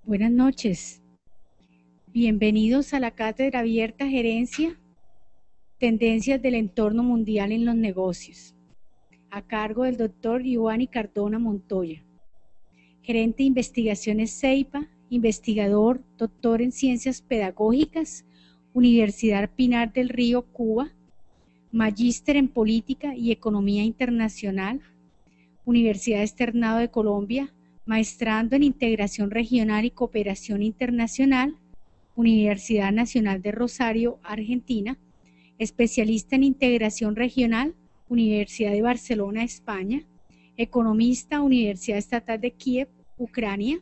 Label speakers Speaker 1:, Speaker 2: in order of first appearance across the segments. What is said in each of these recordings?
Speaker 1: Buenas noches. Bienvenidos a la Cátedra Abierta Gerencia, Tendencias del Entorno Mundial en los Negocios, a cargo del doctor Giovanni Cardona Montoya, gerente de investigaciones CEIPA, investigador, doctor en Ciencias Pedagógicas, Universidad Pinar del Río, Cuba, magíster en Política y Economía Internacional, Universidad Externado de Colombia, maestrando en Integración Regional y Cooperación Internacional, Universidad Nacional de Rosario, Argentina, especialista en Integración Regional, Universidad de Barcelona, España, economista, Universidad Estatal de Kiev, Ucrania,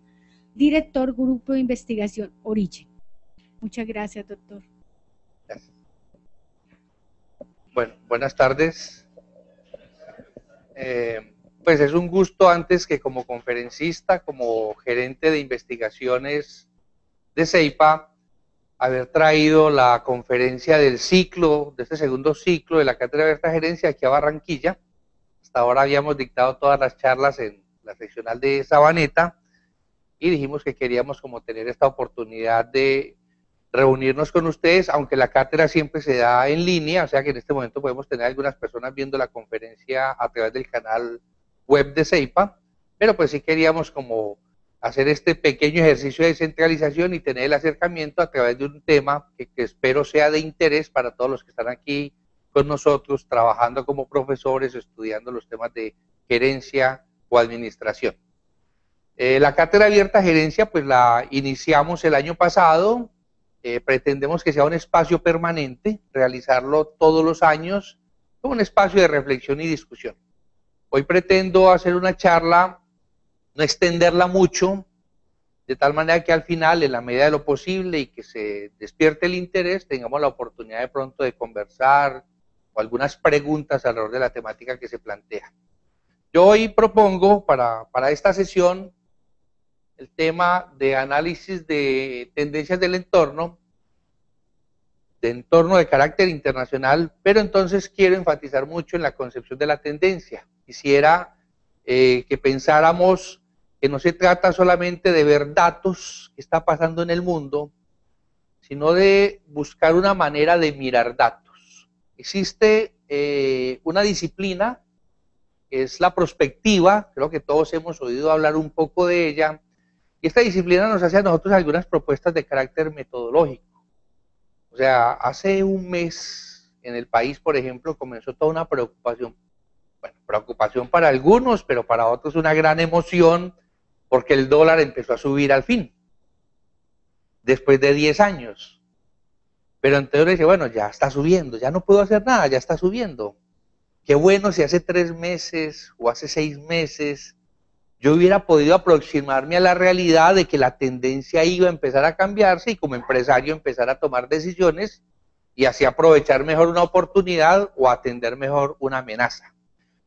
Speaker 1: director Grupo de Investigación Origen. Muchas gracias, doctor.
Speaker 2: Gracias. Bueno, buenas tardes. Pues es un gusto antes que como conferencista, como gerente de investigaciones de CEIPA, haber traído la conferencia del ciclo, de este segundo ciclo de la Cátedra Abierta de Gerencia aquí a Barranquilla. Hasta ahora habíamos dictado todas las charlas en la seccional de Sabaneta y dijimos que queríamos como tener esta oportunidad de reunirnos con ustedes, aunque la cátedra siempre se da en línea, o sea que en este momento podemos tener algunas personas viendo la conferencia a través del canal web de CEIPA, pero pues sí queríamos como hacer este pequeño ejercicio de descentralización y tener el acercamiento a través de un tema que espero sea de interés para todos los que están aquí con nosotros, trabajando como profesores, estudiando los temas de gerencia o administración. La Cátedra Abierta Gerencia pues la iniciamos el año pasado. Pretendemos que sea un espacio permanente, realizarlo todos los años, como un espacio de reflexión y discusión. Hoy pretendo hacer una charla, no extenderla mucho, de tal manera que al final, en la medida de lo posible y que se despierte el interés, tengamos la oportunidad de pronto de conversar o algunas preguntas alrededor de la temática que se plantea. Yo hoy propongo para esta sesión el tema de análisis de tendencias del entorno de carácter internacional, pero entonces quiero enfatizar mucho en la concepción de la tendencia. Quisiera que pensáramos que no se trata solamente de ver datos que está pasando en el mundo, sino de buscar una manera de mirar datos. Existe una disciplina que es la prospectiva, creo que todos hemos oído hablar un poco de ella, y esta disciplina nos hace a nosotros algunas propuestas de carácter metodológico. O sea, hace un mes en el país, por ejemplo, comenzó toda una preocupación, bueno, preocupación para algunos, pero para otros una gran emoción, porque el dólar empezó a subir al fin, después de 10 años. Pero entonces dice, bueno, ya está subiendo, ya no puedo hacer nada, ya está subiendo. Qué bueno si hace 3 meses o hace 6 meses yo hubiera podido aproximarme a la realidad de que la tendencia iba a empezar a cambiarse y como empresario empezar a tomar decisiones y así aprovechar mejor una oportunidad o atender mejor una amenaza.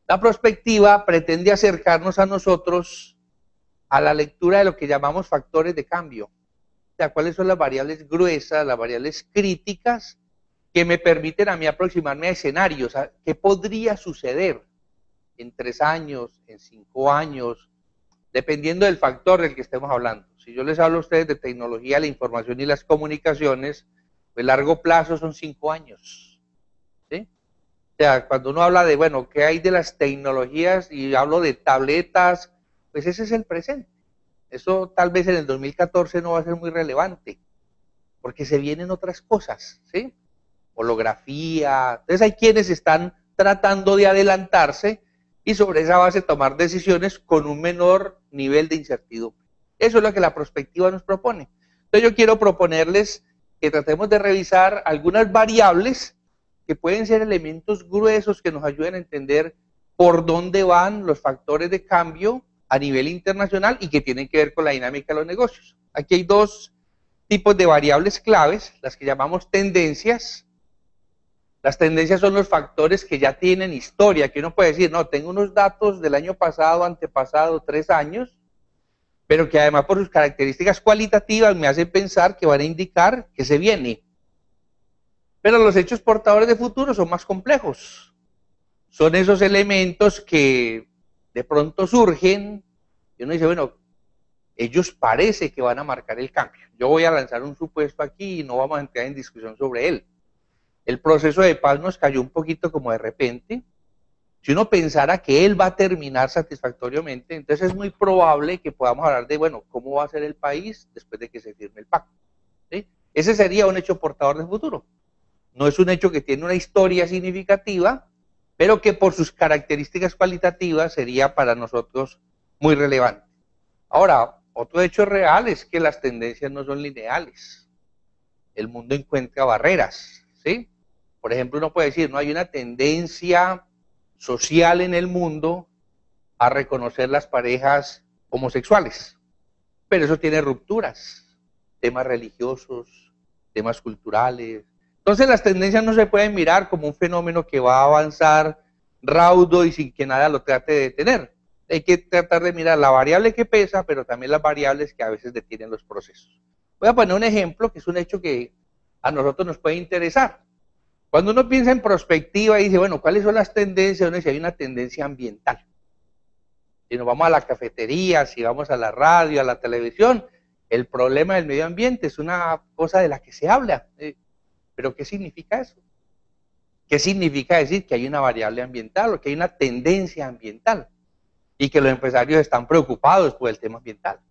Speaker 2: La prospectiva pretende acercarnos a nosotros a la lectura de lo que llamamos factores de cambio. O sea, cuáles son las variables gruesas, las variables críticas que me permiten a mí aproximarme a escenarios, a qué podría suceder en 3 años, en 5 años, dependiendo del factor del que estemos hablando. Si yo les hablo a ustedes de tecnología, la información y las comunicaciones, pues largo plazo son 5 años. ¿Sí? O sea, cuando uno habla de, bueno, ¿qué hay de las tecnologías? Y hablo de tabletas, pues ese es el presente. Eso tal vez en el 2014 no va a ser muy relevante, porque se vienen otras cosas, ¿sí? Holografía. Entonces hay quienes están tratando de adelantarse y sobre esa base tomar decisiones con un menor nivel de incertidumbre. Eso es lo que la prospectiva nos propone. Entonces yo quiero proponerles que tratemos de revisar algunas variables que pueden ser elementos gruesos que nos ayuden a entender por dónde van los factores de cambio a nivel internacional y que tienen que ver con la dinámica de los negocios. Aquí hay 2 tipos de variables claves, las que llamamos tendencias. Las tendencias son los factores que ya tienen historia, que uno puede decir, no, tengo unos datos del año pasado, antepasado, 3 años, pero que además por sus características cualitativas me hacen pensar que van a indicar que se viene. Pero los hechos portadores de futuro son más complejos. Son esos elementos que de pronto surgen y uno dice, bueno, ellos parece que van a marcar el cambio. Yo voy a lanzar un supuesto aquí y no vamos a entrar en discusión sobre él. El proceso de paz nos cayó un poquito como de repente. Si uno pensara que él va a terminar satisfactoriamente, entonces es muy probable que podamos hablar de, bueno, ¿cómo va a ser el país después de que se firme el pacto? ¿Sí? Ese sería un hecho portador de futuro. No es un hecho que tiene una historia significativa, pero que por sus características cualitativas sería para nosotros muy relevante. Ahora, otro hecho real es que las tendencias no son lineales. El mundo encuentra barreras, ¿sí? Por ejemplo, uno puede decir, no hay una tendencia social en el mundo a reconocer las parejas homosexuales, pero eso tiene rupturas, temas religiosos, temas culturales. Entonces las tendencias no se pueden mirar como un fenómeno que va a avanzar raudo y sin que nada lo trate de detener. Hay que tratar de mirar la variable que pesa, pero también las variables que a veces detienen los procesos. Voy a poner un ejemplo que es un hecho que a nosotros nos puede interesar. Cuando uno piensa en prospectiva y dice, bueno, ¿cuáles son las tendencias? Uno dice, hay una tendencia ambiental. Si nos vamos a la cafetería, si vamos a la radio, a la televisión, el problema del medio ambiente es una cosa de la que se habla. ¿Pero qué significa eso? ¿Qué significa decir que hay una variable ambiental o que hay una tendencia ambiental? Y que los empresarios están preocupados por el tema ambiental.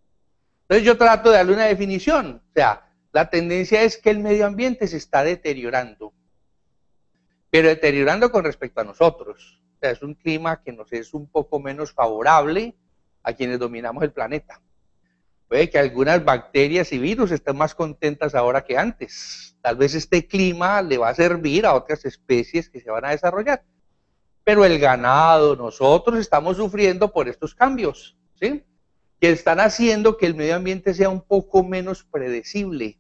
Speaker 2: Entonces yo trato de darle una definición. O sea, la tendencia es que el medio ambiente se está deteriorando. Pero deteriorando con respecto a nosotros. O sea, es un clima que nos es un poco menos favorable a quienes dominamos el planeta. Puede que algunas bacterias y virus estén más contentas ahora que antes. Tal vez este clima le va a servir a otras especies que se van a desarrollar. Pero el ganado, nosotros estamos sufriendo por estos cambios, ¿sí? Que están haciendo que el medio ambiente sea un poco menos predecible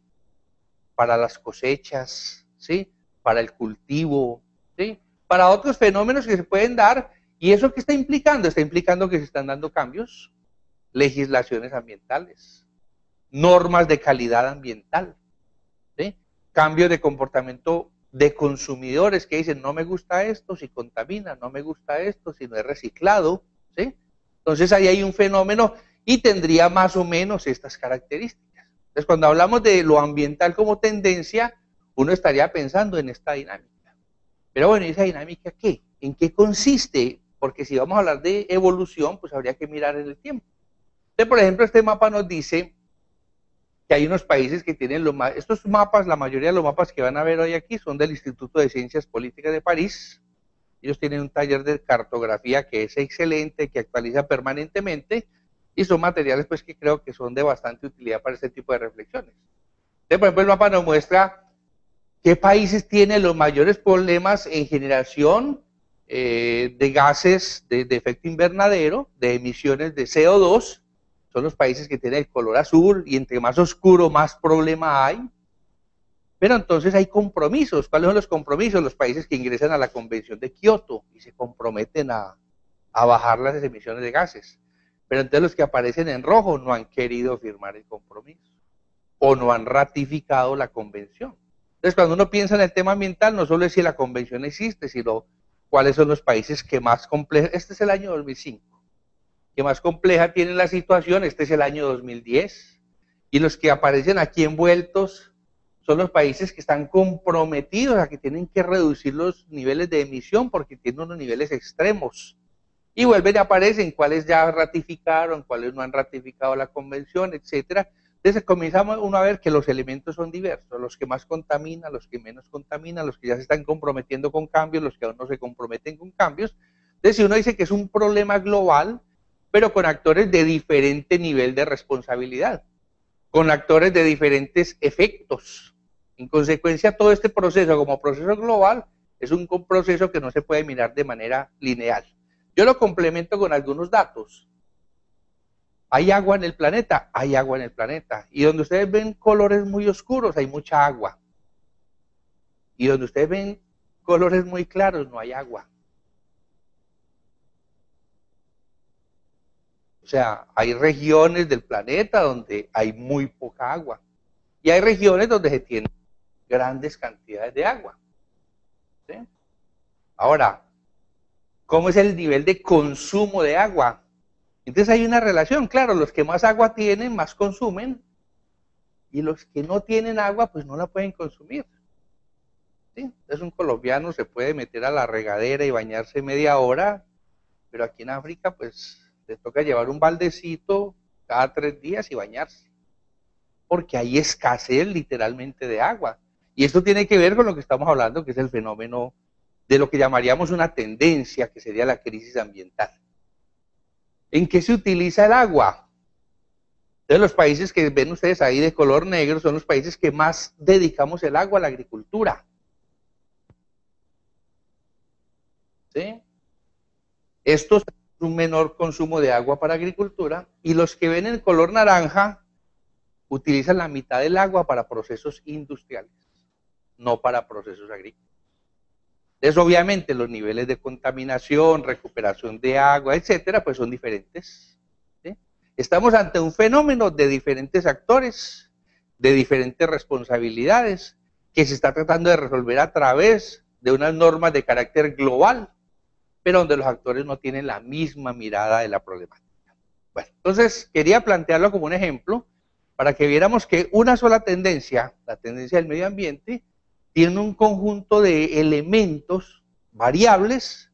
Speaker 2: para las cosechas, ¿sí? Para el cultivo, ¿sí? Para otros fenómenos que se pueden dar. ¿Y eso qué está implicando? Está implicando que se están dando cambios, legislaciones ambientales, normas de calidad ambiental, ¿sí? Cambios de comportamiento de consumidores que dicen, no me gusta esto si contamina, no me gusta esto si no es reciclado, ¿sí? Entonces ahí hay un fenómeno y tendría más o menos estas características. Entonces cuando hablamos de lo ambiental como tendencia, uno estaría pensando en esta dinámica. Pero bueno, ¿y esa dinámica qué? ¿En qué consiste? Porque si vamos a hablar de evolución, pues habría que mirar en el tiempo. Entonces, por ejemplo, este mapa nos dice que hay unos países que tienen los más, estos mapas, la mayoría de los mapas que van a ver hoy aquí son del Instituto de Ciencias Políticas de París. Ellos tienen un taller de cartografía que es excelente, que actualiza permanentemente, y son materiales pues que creo que son de bastante utilidad para este tipo de reflexiones. Entonces, por ejemplo, el mapa nos muestra qué países tienen los mayores problemas en generación de gases de efecto invernadero, de emisiones de CO2, son los países que tienen el color azul, y entre más oscuro, más problema hay. Pero entonces hay compromisos. ¿Cuáles son los compromisos? Los países que ingresan a la Convención de Kioto y se comprometen a bajar las emisiones de gases. Pero entonces los que aparecen en rojo no han querido firmar el compromiso o no han ratificado la convención. Entonces, cuando uno piensa en el tema ambiental, no solo es si la convención existe, sino cuáles son los países que más compleja. Este es el año 2005. Que más compleja tiene la situación, este es el año 2010, y los que aparecen aquí envueltos son los países que están comprometidos a que tienen que reducir los niveles de emisión porque tienen unos niveles extremos, y vuelven y aparecen cuáles ya ratificaron, cuáles no han ratificado la convención, etcétera. Entonces comienza uno a ver que los elementos son diversos, los que más contaminan, los que menos contaminan, los que ya se están comprometiendo con cambios, los que aún no se comprometen con cambios. Entonces si uno dice que es un problema global, pero con actores de diferente nivel de responsabilidad, con actores de diferentes efectos. En consecuencia, todo este proceso como proceso global es un proceso que no se puede mirar de manera lineal. Yo lo complemento con algunos datos. ¿Hay agua en el planeta? Hay agua en el planeta. Y donde ustedes ven colores muy oscuros, hay mucha agua. Y donde ustedes ven colores muy claros, no hay agua. O sea, hay regiones del planeta donde hay muy poca agua. Y hay regiones donde se tienen grandes cantidades de agua. ¿Sí? Ahora, ¿cómo es el nivel de consumo de agua? Entonces hay una relación, claro, los que más agua tienen, más consumen, y los que no tienen agua, pues no la pueden consumir. ¿Sí? Entonces un colombiano se puede meter a la regadera y bañarse media hora, pero aquí en África, pues le toca llevar un baldecito cada 3 días y bañarse, porque hay escasez literalmente de agua. Y esto tiene que ver con lo que estamos hablando, que es el fenómeno de lo que llamaríamos una tendencia, que sería la crisis ambiental. ¿En qué se utiliza el agua? Entonces los países que ven ustedes ahí de color negro son los países que más dedicamos el agua a la agricultura. ¿Sí? Estos un menor consumo de agua para agricultura, y los que ven el color naranja utilizan la mitad del agua para procesos industriales, no para procesos agrícolas. Entonces, obviamente, los niveles de contaminación, recuperación de agua, etcétera, pues son diferentes. ¿Sí? Estamos ante un fenómeno de diferentes actores, de diferentes responsabilidades, que se está tratando de resolver a través de unas normas de carácter global, pero donde los actores no tienen la misma mirada de la problemática. Bueno, entonces quería plantearlo como un ejemplo para que viéramos que una sola tendencia, la tendencia del medio ambiente, tiene un conjunto de elementos, variables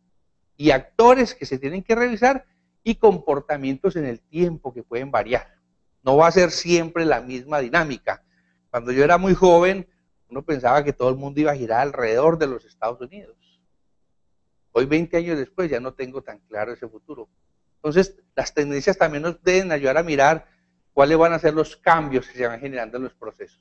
Speaker 2: y actores que se tienen que revisar, y comportamientos en el tiempo que pueden variar. No va a ser siempre la misma dinámica. Cuando yo era muy joven, uno pensaba que todo el mundo iba a girar alrededor de los Estados Unidos. Hoy, 20 años después, ya no tengo tan claro ese futuro. Entonces, las tendencias también nos deben ayudar a mirar cuáles van a ser los cambios que se van generando en los procesos.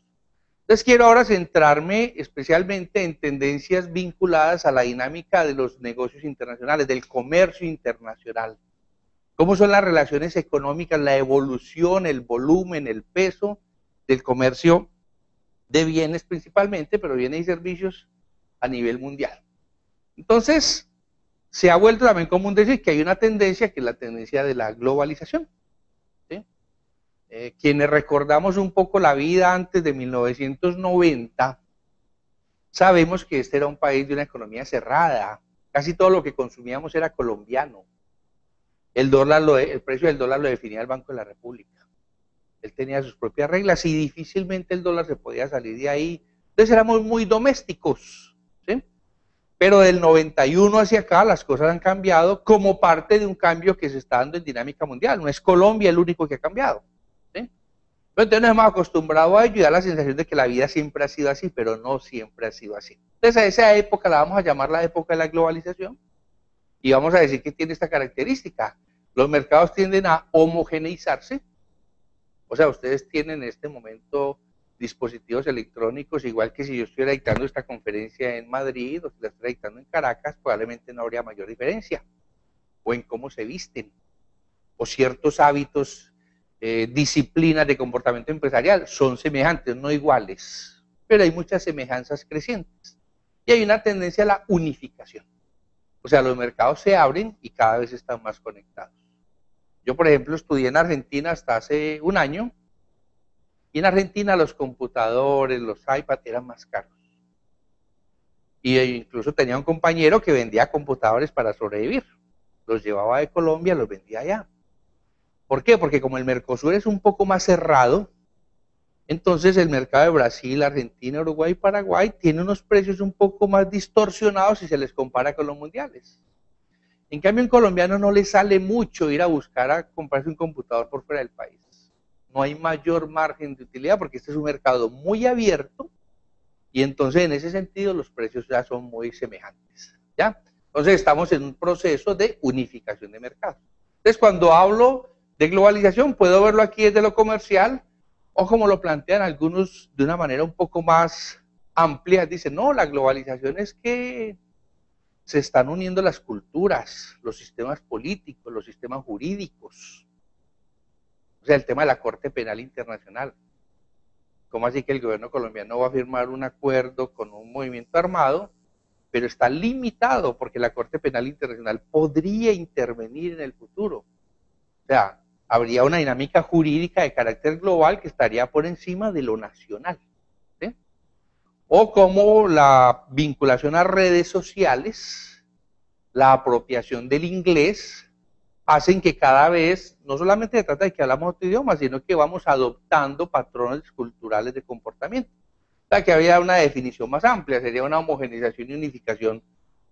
Speaker 2: Entonces, quiero ahora centrarme especialmente en tendencias vinculadas a la dinámica de los negocios internacionales, del comercio internacional. ¿Cómo son las relaciones económicas, la evolución, el volumen, el peso del comercio de bienes principalmente, pero bienes y servicios a nivel mundial? Entonces, se ha vuelto también común decir que hay una tendencia, que es la tendencia de la globalización. ¿Sí? Quienes recordamos un poco la vida antes de 1990, sabemos que este era un país de una economía cerrada. Casi todo lo que consumíamos era colombiano. El precio del dólar lo definía el Banco de la República. Él tenía sus propias reglas y difícilmente el dólar se podía salir de ahí. Entonces éramos muy domésticos. ¿Sí? Pero del 91 hacia acá las cosas han cambiado como parte de un cambio que se está dando en dinámica mundial. No es Colombia el único que ha cambiado. ¿Sí? Entonces nos hemos acostumbrado a ello y da la sensación de que la vida siempre ha sido así, pero no siempre ha sido así. Entonces a esa época la vamos a llamar la época de la globalización, y vamos a decir que tiene esta característica. Los mercados tienden a homogeneizarse. O sea, ustedes tienen en este momento dispositivos electrónicos, igual que si yo estuviera dictando esta conferencia en Madrid o si la estuviera dictando en Caracas, probablemente no habría mayor diferencia, o en cómo se visten, o ciertos hábitos, disciplinas de comportamiento empresarial son semejantes, no iguales, pero hay muchas semejanzas crecientes, y hay una tendencia a la unificación. O sea, los mercados se abren y cada vez están más conectados. Yo, por ejemplo, estudié en Argentina hasta hace un año, y en Argentina los computadores, los iPads eran más caros. Y incluso tenía un compañero que vendía computadores para sobrevivir. Los llevaba de Colombia, los vendía allá. ¿Por qué? Porque como el Mercosur es un poco más cerrado, entonces el mercado de Brasil, Argentina, Uruguay y Paraguay tiene unos precios un poco más distorsionados si se les compara con los mundiales. En cambio, en colombiano no le sale mucho ir a buscar a comprarse un computador por fuera del país. No hay mayor margen de utilidad porque este es un mercado muy abierto, y entonces en ese sentido los precios ya son muy semejantes. ¿Ya? Entonces estamos en un proceso de unificación de mercados. Entonces cuando hablo de globalización puedo verlo aquí desde lo comercial, o como lo plantean algunos de una manera un poco más amplia, dicen, no, la globalización es que se están uniendo las culturas, los sistemas políticos, los sistemas jurídicos. O sea, el tema de la Corte Penal Internacional. ¿Cómo así que el gobierno colombiano va a firmar un acuerdo con un movimiento armado, pero está limitado porque la Corte Penal Internacional podría intervenir en el futuro? O sea, habría una dinámica jurídica de carácter global que estaría por encima de lo nacional. ¿Sí? O como la vinculación a redes sociales, la apropiación del inglés hacen que cada vez, no solamente se trata de que hablamos otro idioma, sino que vamos adoptando patrones culturales de comportamiento. O sea, que había una definición más amplia, sería una homogenización y unificación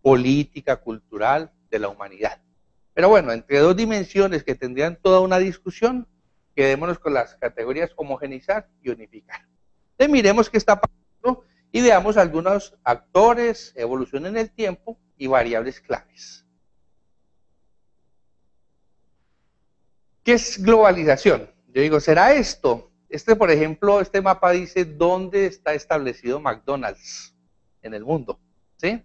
Speaker 2: política, cultural de la humanidad. Pero bueno, entre dos dimensiones que tendrían toda una discusión, quedémonos con las categorías homogenizar y unificar. Entonces miremos qué está pasando y veamos algunos actores, evolución en el tiempo y variables claves. ¿Qué es globalización? Yo digo, ¿será esto? Por ejemplo, este mapa dice dónde está establecido McDonald's en el mundo, ¿sí?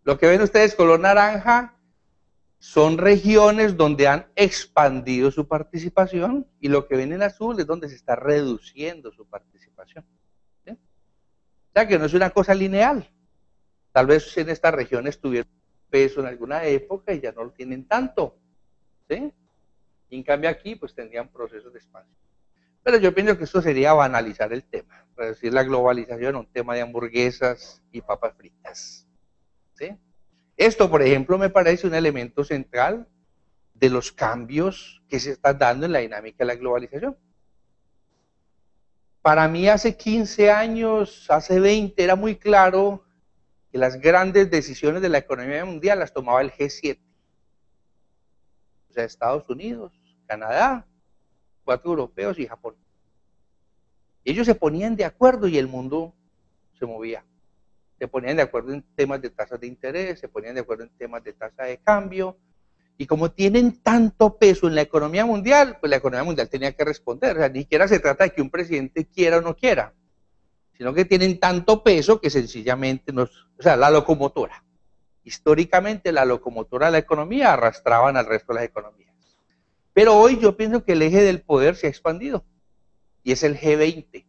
Speaker 2: Lo que ven ustedes color naranja son regiones donde han expandido su participación y lo que ven en azul es donde se está reduciendo su participación, ¿sí? O sea que no es una cosa lineal. Tal vez en estas regiones tuvieron peso en alguna época y ya no lo tienen tanto, ¿sí? Y en cambio aquí pues tendrían procesos de expansión. Pero yo pienso que esto sería banalizar el tema, reducir la globalización a un tema de hamburguesas y papas fritas, ¿sí? Esto, por ejemplo, me parece un elemento central de los cambios que se están dando en la dinámica de la globalización. Para mí hace 15 años, hace 20, era muy claro que las grandes decisiones de la economía mundial las tomaba el G7. O sea, Estados Unidos, Canadá, 4 europeos y Japón. Ellos se ponían de acuerdo y el mundo se movía. Se ponían de acuerdo en temas de tasas de interés, se ponían de acuerdo en temas de tasa de cambio, y como tienen tanto peso en la economía mundial, pues la economía mundial tenía que responder. O sea, ni siquiera se trata de que un presidente quiera o no quiera, sino que tienen tanto peso que sencillamente o sea, la locomotora. Históricamente la locomotora de la economía arrastraban al resto de las economías. Pero hoy yo pienso que el eje del poder se ha expandido, y es el G20.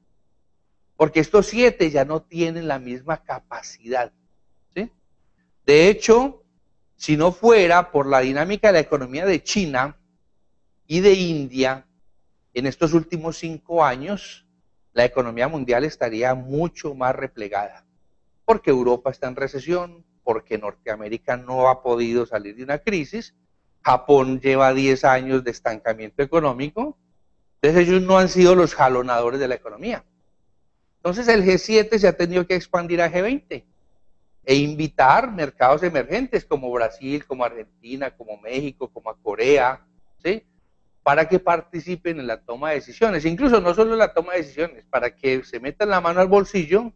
Speaker 2: Porque estos 7 ya no tienen la misma capacidad, ¿sí? De hecho, si no fuera por la dinámica de la economía de China y de India, en estos últimos 5 años, la economía mundial estaría mucho más replegada. Porque Europa está en recesión, porque Norteamérica no ha podido salir de una crisis, Japón lleva 10 años de estancamiento económico, entonces ellos no han sido los jalonadores de la economía. Entonces el G7 se ha tenido que expandir a G20 e invitar mercados emergentes como Brasil, como Argentina, como México, como a Corea, ¿sí? Para que participen en la toma de decisiones. Incluso no solo en la toma de decisiones, para que se metan la mano al bolsillo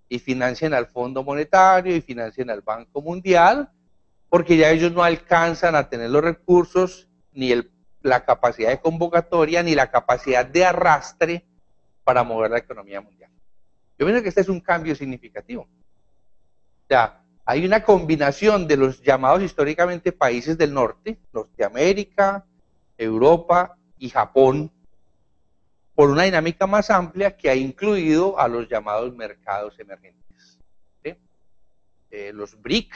Speaker 2: y financien al Fondo Monetario y financien al Banco Mundial, porque ya ellos no alcanzan a tener los recursos, ni la capacidad de convocatoria, ni la capacidad de arrastre para mover la economía mundial. Yo pienso que este es un cambio significativo. O sea, hay una combinación de los llamados históricamente países del norte, Norteamérica, Europa y Japón, por una dinámica más amplia que ha incluido a los llamados mercados emergentes, ¿sí? Los BRIC,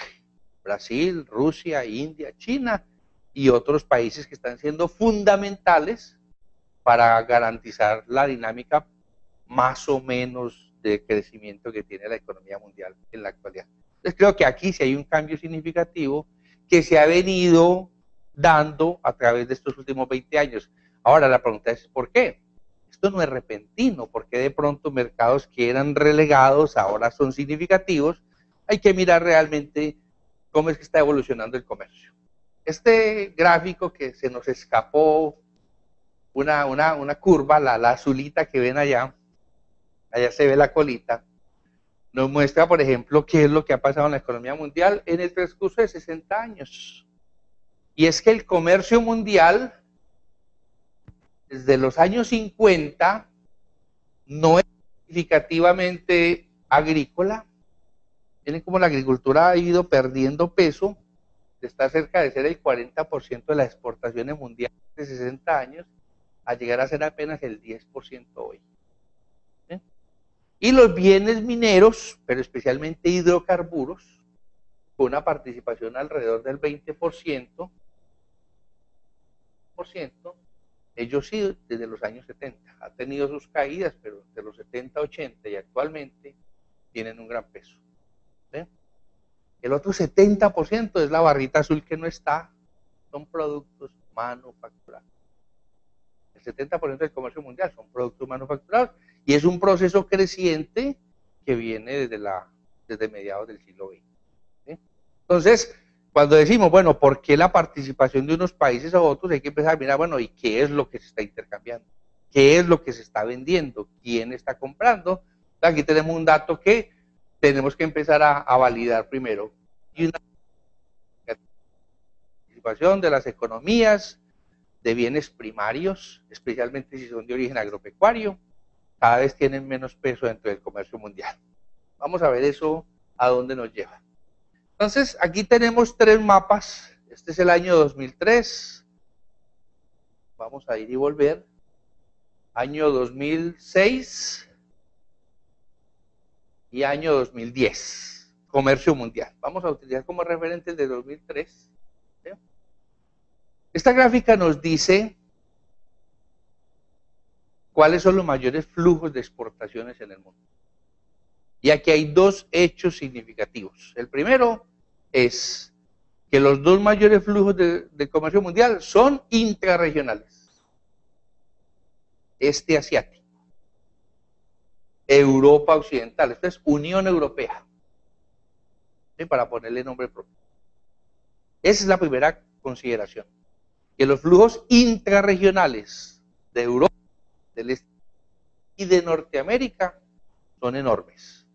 Speaker 2: Brasil, Rusia, India, China y otros países que están siendo fundamentales para garantizar la dinámica más o menos de crecimiento que tiene la economía mundial en la actualidad. Entonces creo que aquí sí hay un cambio significativo que se ha venido dando a través de estos últimos 20 años. Ahora la pregunta es ¿por qué? Esto no es repentino, porque de pronto mercados que eran relegados ahora son significativos. Hay que mirar realmente cómo es que está evolucionando el comercio. Este gráfico que se nos escapó una curva, la azulita que ven allá se ve la colita, nos muestra, por ejemplo, qué es lo que ha pasado en la economía mundial en el transcurso de 60 años. Y es que el comercio mundial, desde los años 50, no es significativamente agrícola. Miren cómo la agricultura ha ido perdiendo peso, está cerca de ser el 40% de las exportaciones mundiales de 60 años, a llegar a ser apenas el 10% hoy. ¿Sí? Y los bienes mineros, pero especialmente hidrocarburos, con una participación alrededor del 20%, ellos sí, desde los años 70, ha tenido sus caídas, pero de los 70, 80 y actualmente tienen un gran peso. ¿Sí? El otro 70% es la barrita azul que no está, son productos manufacturados. El 70% del comercio mundial son productos manufacturados y es un proceso creciente que viene desde mediados del siglo XX. ¿Sí? Entonces, cuando decimos, bueno, ¿por qué la participación de unos países a otros? Hay que empezar a mirar, bueno, ¿y qué es lo que se está intercambiando? ¿Qué es lo que se está vendiendo? ¿Quién está comprando? Aquí tenemos un dato que tenemos que empezar a validar primero. Y una participación de las economías de bienes primarios, especialmente si son de origen agropecuario, cada vez tienen menos peso dentro del comercio mundial. Vamos a ver eso a dónde nos lleva. Entonces, aquí tenemos tres mapas. Este es el año 2003. Vamos a ir y volver. Año 2006 y año 2010. Comercio mundial. Vamos a utilizar como referente el de 2003. ¿Sí? Esta gráfica nos dice cuáles son los mayores flujos de exportaciones en el mundo. Y aquí hay dos hechos significativos. El primero es que los dos mayores flujos de comercio mundial son intrarregionales. Este asiático, Europa occidental, esto es Unión Europea, ¿sí? Para ponerle nombre propio. Esa es la primera consideración, que los flujos intrarregionales de Europa, del Este y de Norteamérica son enormes.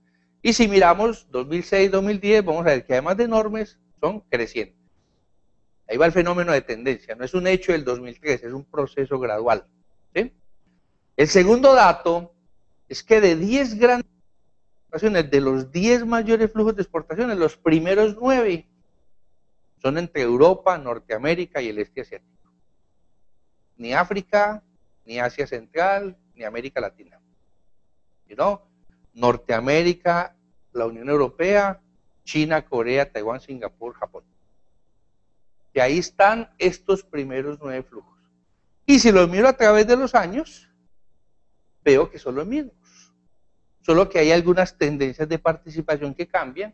Speaker 2: Y si miramos 2006-2010, vamos a ver que además de enormes, son crecientes. Ahí va el fenómeno de tendencia, no es un hecho del 2003, es un proceso gradual. ¿Sí? El segundo dato es que de 10 grandes exportaciones, de los 10 mayores flujos de exportaciones, los primeros 9 son entre Europa, Norteamérica y el este asiático. Ni África, ni Asia Central, ni América Latina. ¿No? Norteamérica, la Unión Europea, China, Corea, Taiwán, Singapur, Japón. Y ahí están estos primeros 9 flujos. Y si los miro a través de los años, veo que son los mismos. Solo que hay algunas tendencias de participación que cambian.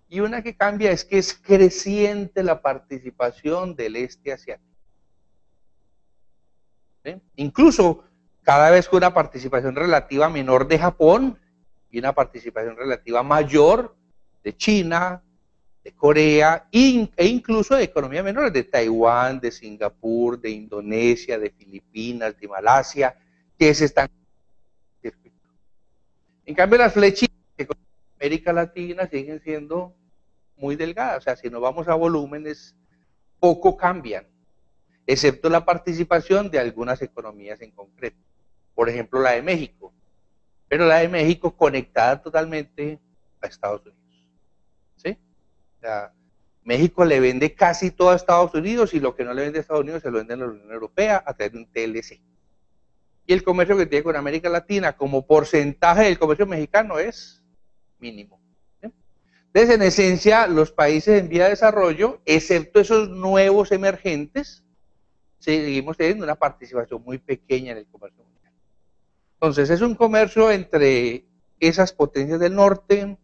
Speaker 2: Y una que cambia es que es creciente la participación del este asiático. ¿Sí? Incluso cada vez con una participación relativa menor de Japón y una participación relativa mayor de China, de Corea e incluso de economías menores, de Taiwán, de Singapur, de Indonesia, de Filipinas, de Malasia, que se están... En cambio, las flechitas de América Latina siguen siendo muy delgadas, o sea, si nos vamos a volúmenes, poco cambian, excepto la participación de algunas economías en concreto. Por ejemplo, la de México, pero la de México conectada totalmente a Estados Unidos. ¿Sí? O sea, México le vende casi todo a Estados Unidos y lo que no le vende a Estados Unidos se lo vende a la Unión Europea a través de un TLC. Y el comercio que tiene con América Latina como porcentaje del comercio mexicano es mínimo. ¿Sí? Entonces, en esencia, los países en vía de desarrollo, excepto esos nuevos emergentes, seguimos teniendo una participación muy pequeña en el comercio mundial. Entonces es un comercio entre esas potencias del norte,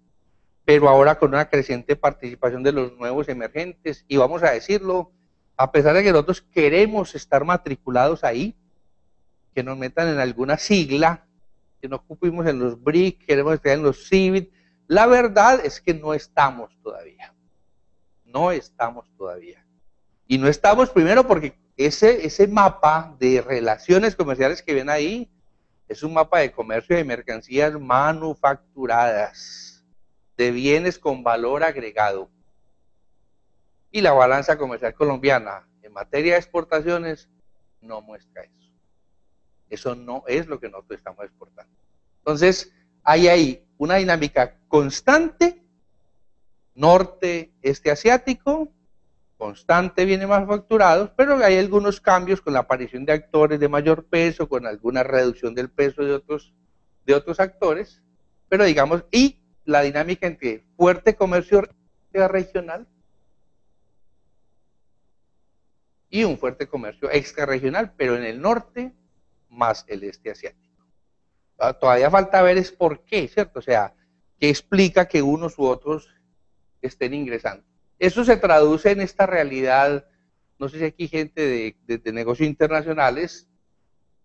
Speaker 2: pero ahora con una creciente participación de los nuevos emergentes, y vamos a decirlo, a pesar de que nosotros queremos estar matriculados ahí, que nos metan en alguna sigla, que no ocupemos en los BRIC, queremos estar en los CIVIT, la verdad es que no estamos todavía. No estamos todavía. Y no estamos primero porque ese mapa de relaciones comerciales que ven ahí es un mapa de comercio de mercancías manufacturadas, de bienes con valor agregado. Y la balanza comercial colombiana en materia de exportaciones no muestra eso. Eso no es lo que nosotros estamos exportando. Entonces, hay ahí una dinámica constante, norte, este asiático, constante bienes manufacturados, pero hay algunos cambios con la aparición de actores de mayor peso, con alguna reducción del peso de otros actores, pero digamos, y la dinámica entre fuerte comercio regional y un fuerte comercio extrarregional, pero en el norte más el este asiático. Todavía falta ver es por qué, ¿cierto? O sea, ¿qué explica que unos u otros estén ingresando? Eso se traduce en esta realidad no sé si aquí gente de negocios internacionales,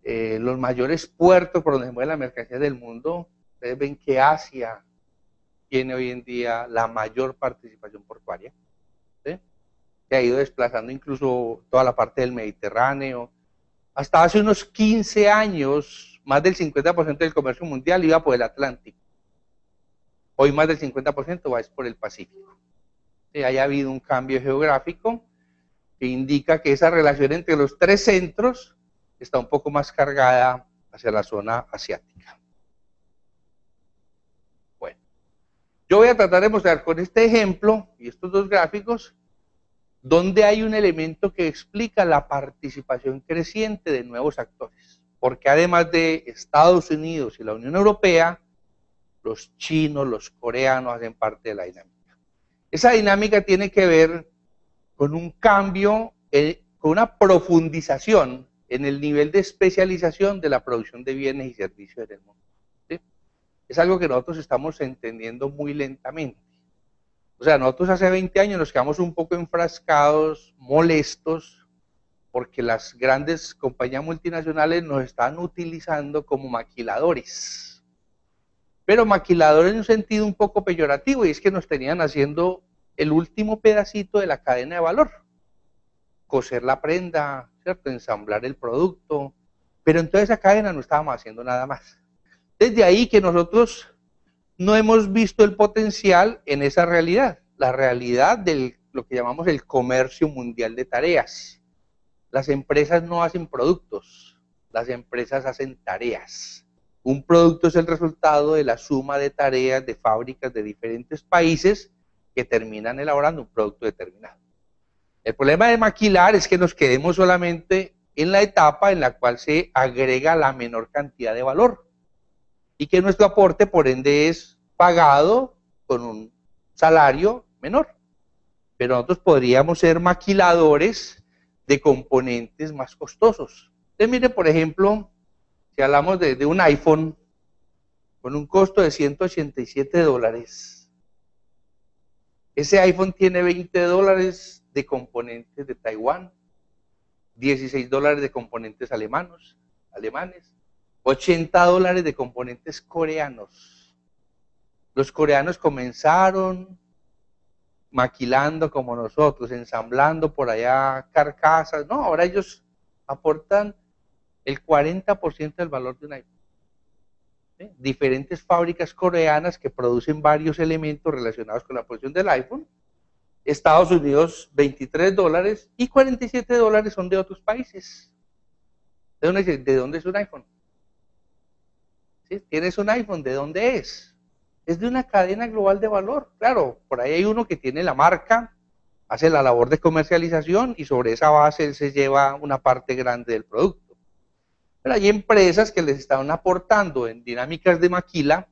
Speaker 2: los mayores puertos por donde se mueve la mercancía del mundo, ustedes ven que Asia tiene hoy en día la mayor participación portuaria, ¿sí? Se ha ido desplazando incluso toda la parte del Mediterráneo. Hasta hace unos 15 años, más del 50% del comercio mundial iba por el Atlántico. Hoy más del 50% va por el Pacífico. Haya habido un cambio geográfico que indica que esa relación entre los tres centros está un poco más cargada hacia la zona asiática. Bueno, yo voy a tratar de mostrar con este ejemplo y estos dos gráficos donde hay un elemento que explica la participación creciente de nuevos actores, porque además de Estados Unidos y la Unión Europea, los chinos, los coreanos hacen parte de la dinámica. Esa dinámica tiene que ver con un cambio, con una profundización en el nivel de especialización de la producción de bienes y servicios en el mundo. ¿Sí? Es algo que nosotros estamos entendiendo muy lentamente. O sea, nosotros hace 20 años nos quedamos un poco enfrascados, molestos, porque las grandes compañías multinacionales nos están utilizando como maquiladores. Pero maquiladores en un sentido un poco peyorativo, y es que nos tenían haciendo el último pedacito de la cadena de valor. Coser la prenda, ¿cierto? Ensamblar el producto, pero en toda esa cadena no estábamos haciendo nada más. Desde ahí que nosotros no hemos visto el potencial en esa realidad, la realidad de lo que llamamos el comercio mundial de tareas. Las empresas no hacen productos, las empresas hacen tareas. Un producto es el resultado de la suma de tareas de fábricas de diferentes países que terminan elaborando un producto determinado. El problema de maquilar es que nos quedemos solamente en la etapa en la cual se agrega la menor cantidad de valor y que nuestro aporte, por ende, es pagado con un salario menor. Pero nosotros podríamos ser maquiladores de componentes más costosos. Entonces, mire, por ejemplo, si hablamos de un iPhone con un costo de $187, ese iPhone tiene $20 de componentes de Taiwán, $16 de componentes alemanes, $80 de componentes coreanos. Los coreanos comenzaron maquilando como nosotros, ensamblando por allá carcasas. No, ahora ellos aportan el 40% del valor de un iPhone. ¿Sí? Diferentes fábricas coreanas que producen varios elementos relacionados con la producción del iPhone. Estados Unidos, $23 y $47 son de otros países. ¿De dónde es un iPhone? ¿Sí? ¿Tienes un iPhone? ¿De dónde es? Es de una cadena global de valor. Claro, por ahí hay uno que tiene la marca, hace la labor de comercialización y sobre esa base él se lleva una parte grande del producto. Pero hay empresas que les están aportando en dinámicas de maquila.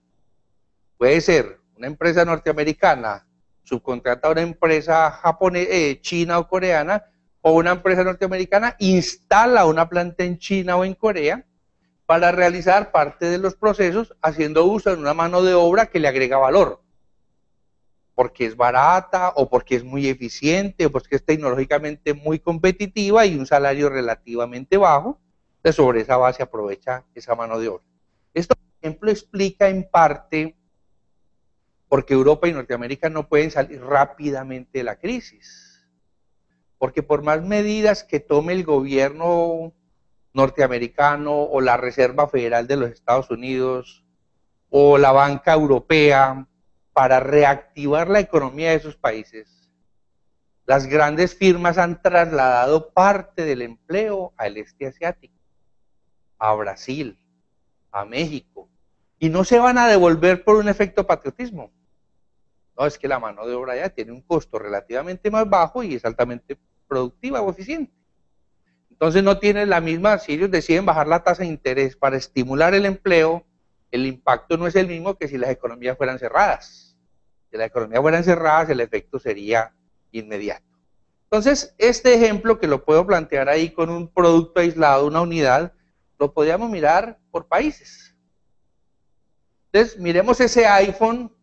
Speaker 2: Puede ser una empresa norteamericana subcontrata a una empresa japonesa, china o coreana, o una empresa norteamericana instala una planta en China o en Corea para realizar parte de los procesos haciendo uso de una mano de obra que le agrega valor, porque es barata o porque es muy eficiente o porque es tecnológicamente muy competitiva y un salario relativamente bajo. Entonces sobre esa base aprovecha esa mano de obra. Esto, por ejemplo, explica en parte porque Europa y Norteamérica no pueden salir rápidamente de la crisis. Porque por más medidas que tome el gobierno norteamericano o la Reserva Federal de los Estados Unidos o la banca europea para reactivar la economía de esos países, las grandes firmas han trasladado parte del empleo al este asiático, a Brasil, a México, y no se van a devolver por un efecto patriotismo. No, es que la mano de obra ya tiene un costo relativamente más bajo y es altamente productiva o eficiente. Entonces no tiene la misma, si ellos deciden bajar la tasa de interés para estimular el empleo, el impacto no es el mismo que si las economías fueran cerradas. Si las economías fueran cerradas, el efecto sería inmediato. Entonces, este ejemplo que lo puedo plantear ahí con un producto aislado, una unidad, lo podríamos mirar por países. Entonces, miremos ese iPhone,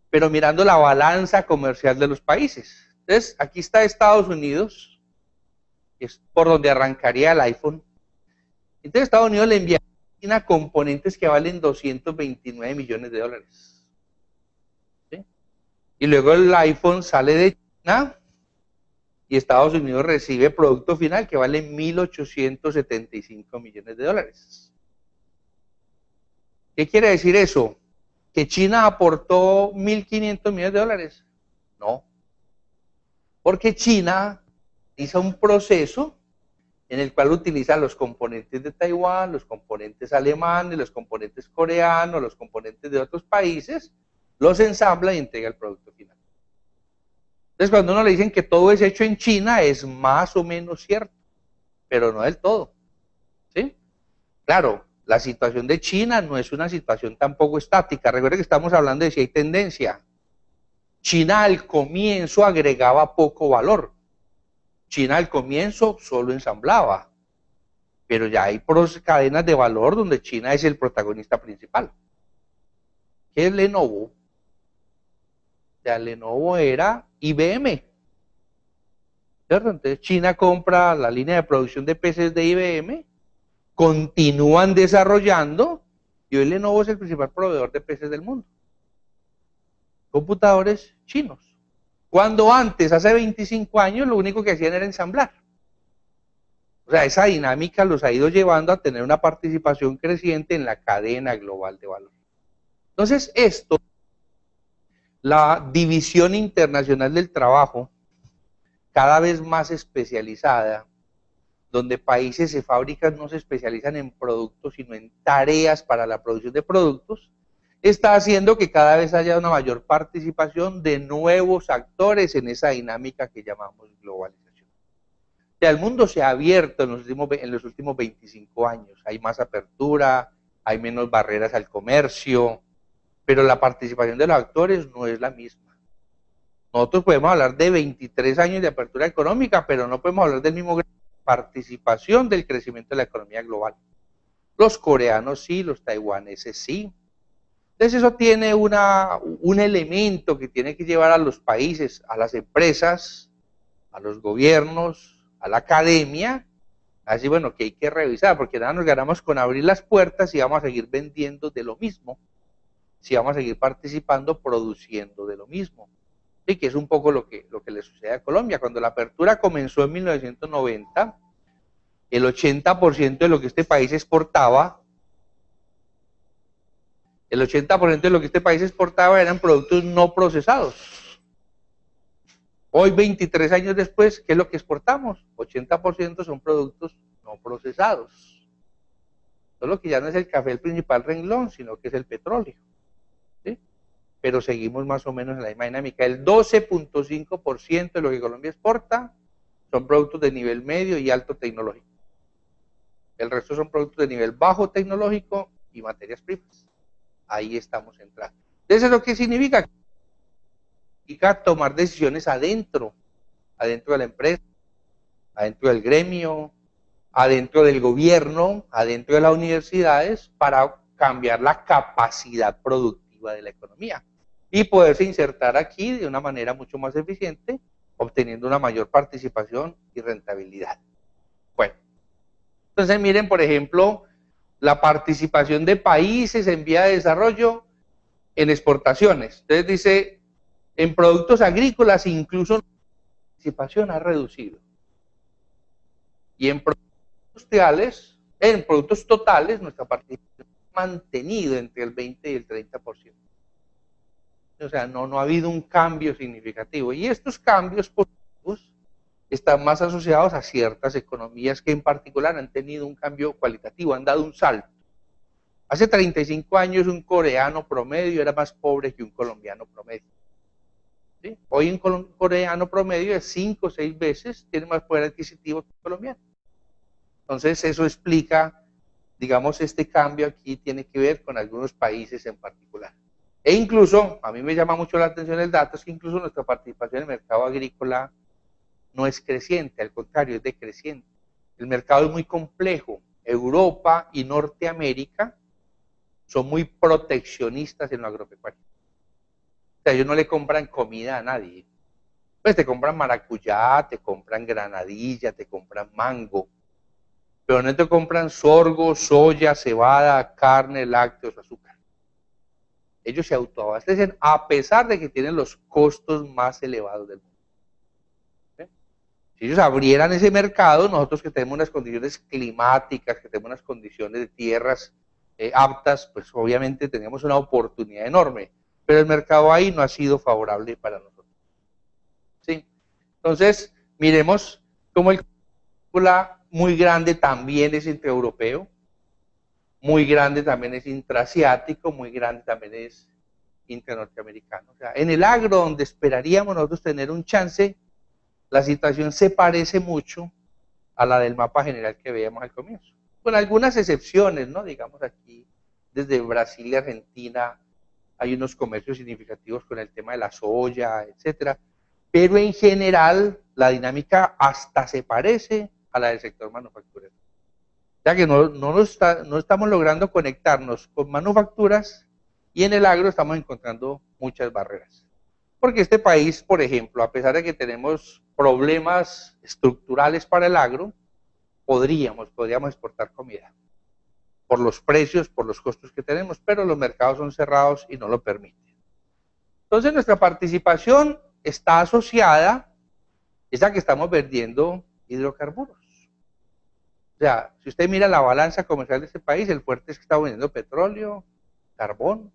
Speaker 2: pero mirando la balanza comercial de los países. Entonces, aquí está Estados Unidos, que es por donde arrancaría el iPhone. Entonces Estados Unidos le envía a China componentes que valen 229 millones de dólares. ¿Sí? Y luego el iPhone sale de China y Estados Unidos recibe producto final que vale 1.875 millones de dólares. ¿Qué quiere decir eso? ¿Que China aportó 1.500 millones de dólares? No. Porque China hizo un proceso en el cual utiliza los componentes de Taiwán, los componentes alemanes, los componentes coreanos, los componentes de otros países, los ensambla y entrega el producto final. Entonces, cuando uno le dicen que todo es hecho en China, es más o menos cierto, pero no del todo. ¿Sí? Claro, la situación de China no es una situación tampoco estática. Recuerden que estamos hablando de si hay tendencia. China al comienzo agregaba poco valor. China al comienzo solo ensamblaba. Pero ya hay cadenas de valor donde China es el protagonista principal. ¿Qué es Lenovo? O sea, Lenovo era IBM. ¿Cierto? Entonces China compra la línea de producción de PCs de IBM, continúan desarrollando y hoy Lenovo es el principal proveedor de PCs del mundo. Computadores chinos. Cuando antes, hace 25 años, lo único que hacían era ensamblar. O sea, esa dinámica los ha ido llevando a tener una participación creciente en la cadena global de valor. Entonces, esto, la división internacional del trabajo, cada vez más especializada, donde países se fabrican, no se especializan en productos, sino en tareas para la producción de productos, está haciendo que cada vez haya una mayor participación de nuevos actores en esa dinámica que llamamos globalización. O sea, el mundo se ha abierto en los últimos 25 años, hay más apertura, hay menos barreras al comercio, pero la participación de los actores no es la misma. Nosotros podemos hablar de 23 años de apertura económica, pero no podemos hablar del mismo grado de participación del crecimiento de la economía global. Los coreanos sí, los taiwaneses sí. Entonces eso tiene un elemento que tiene que llevar a los países, a las empresas, a los gobiernos, a la academia, así bueno, que hay que revisar, porque nada nos ganamos con abrir las puertas y vamos a seguir vendiendo de lo mismo, si vamos a seguir participando, produciendo de lo mismo. Sí, que es un poco lo que le sucede a Colombia. Cuando la apertura comenzó en 1990, el 80% de lo que este país exportaba, eran productos no procesados. Hoy, 23 años después, ¿qué es lo que exportamos? 80% son productos no procesados. Solo que ya no es el café el principal renglón, sino que es el petróleo. ¿Sí? Pero seguimos más o menos en la misma dinámica. El 12.5% de lo que Colombia exporta son productos de nivel medio y alto tecnológico. El resto son productos de nivel bajo tecnológico y materias primas. Ahí estamos entrando. Eso es lo que significa tomar decisiones adentro de la empresa, adentro del gremio, adentro del gobierno, adentro de las universidades, para cambiar la capacidad productiva de la economía y poderse insertar aquí de una manera mucho más eficiente, obteniendo una mayor participación y rentabilidad. Bueno, entonces miren, por ejemplo, la participación de países en vía de desarrollo en exportaciones. Entonces dice, en productos agrícolas incluso la participación ha reducido. Y en productos industriales, en productos totales, nuestra participación ha mantenido entre el 20 y el 30%. O sea, no ha habido un cambio significativo. Y estos cambios positivos están más asociados a ciertas economías que en particular han tenido un cambio cualitativo, han dado un salto. Hace 35 años un coreano promedio era más pobre que un colombiano promedio. ¿Sí? Hoy un coreano promedio es 5 o 6 veces, tiene más poder adquisitivo que un colombiano. Entonces eso explica, digamos, este cambio aquí tiene que ver con algunos países en particular. E incluso, a mí me llama mucho la atención el dato, es que incluso nuestra participación en el mercado agrícola no es creciente, al contrario, es decreciente. El mercado es muy complejo. Europa y Norteamérica son muy proteccionistas en lo agropecuario. O sea, ellos no le compran comida a nadie. Pues te compran maracuyá, te compran granadilla, te compran mango, pero no te compran sorgo, soya, cebada, carne, lácteos, azúcar. Ellos se autoabastecen a pesar de que tienen los costos más elevados del mundo. ¿Sí? Si ellos abrieran ese mercado, nosotros que tenemos unas condiciones climáticas, que tenemos unas condiciones de tierras aptas, pues obviamente tenemos una oportunidad enorme, pero el mercado ahí no ha sido favorable para nosotros. ¿Sí? Entonces, miremos cómo el muy grande también es intraeuropeo, muy grande también es intraasiático, muy grande también es internorteamericano. O sea, en el agro, donde esperaríamos nosotros tener un chance, la situación se parece mucho a la del mapa general que veíamos al comienzo, con algunas excepciones, ¿no? Digamos aquí, desde Brasil y Argentina, hay unos comercios significativos con el tema de la soya, etcétera, pero en general la dinámica hasta se parece a la del sector manufacturero. O sea que no estamos logrando conectarnos con manufacturas y en el agro estamos encontrando muchas barreras. Porque este país, por ejemplo, a pesar de que tenemos problemas estructurales para el agro, podríamos exportar comida por los precios, por los costos que tenemos, pero los mercados son cerrados y no lo permiten. Entonces nuestra participación está asociada a que estamos vendiendo hidrocarburos. O sea, si usted mira la balanza comercial de este país, el fuerte es que está vendiendo petróleo, carbón,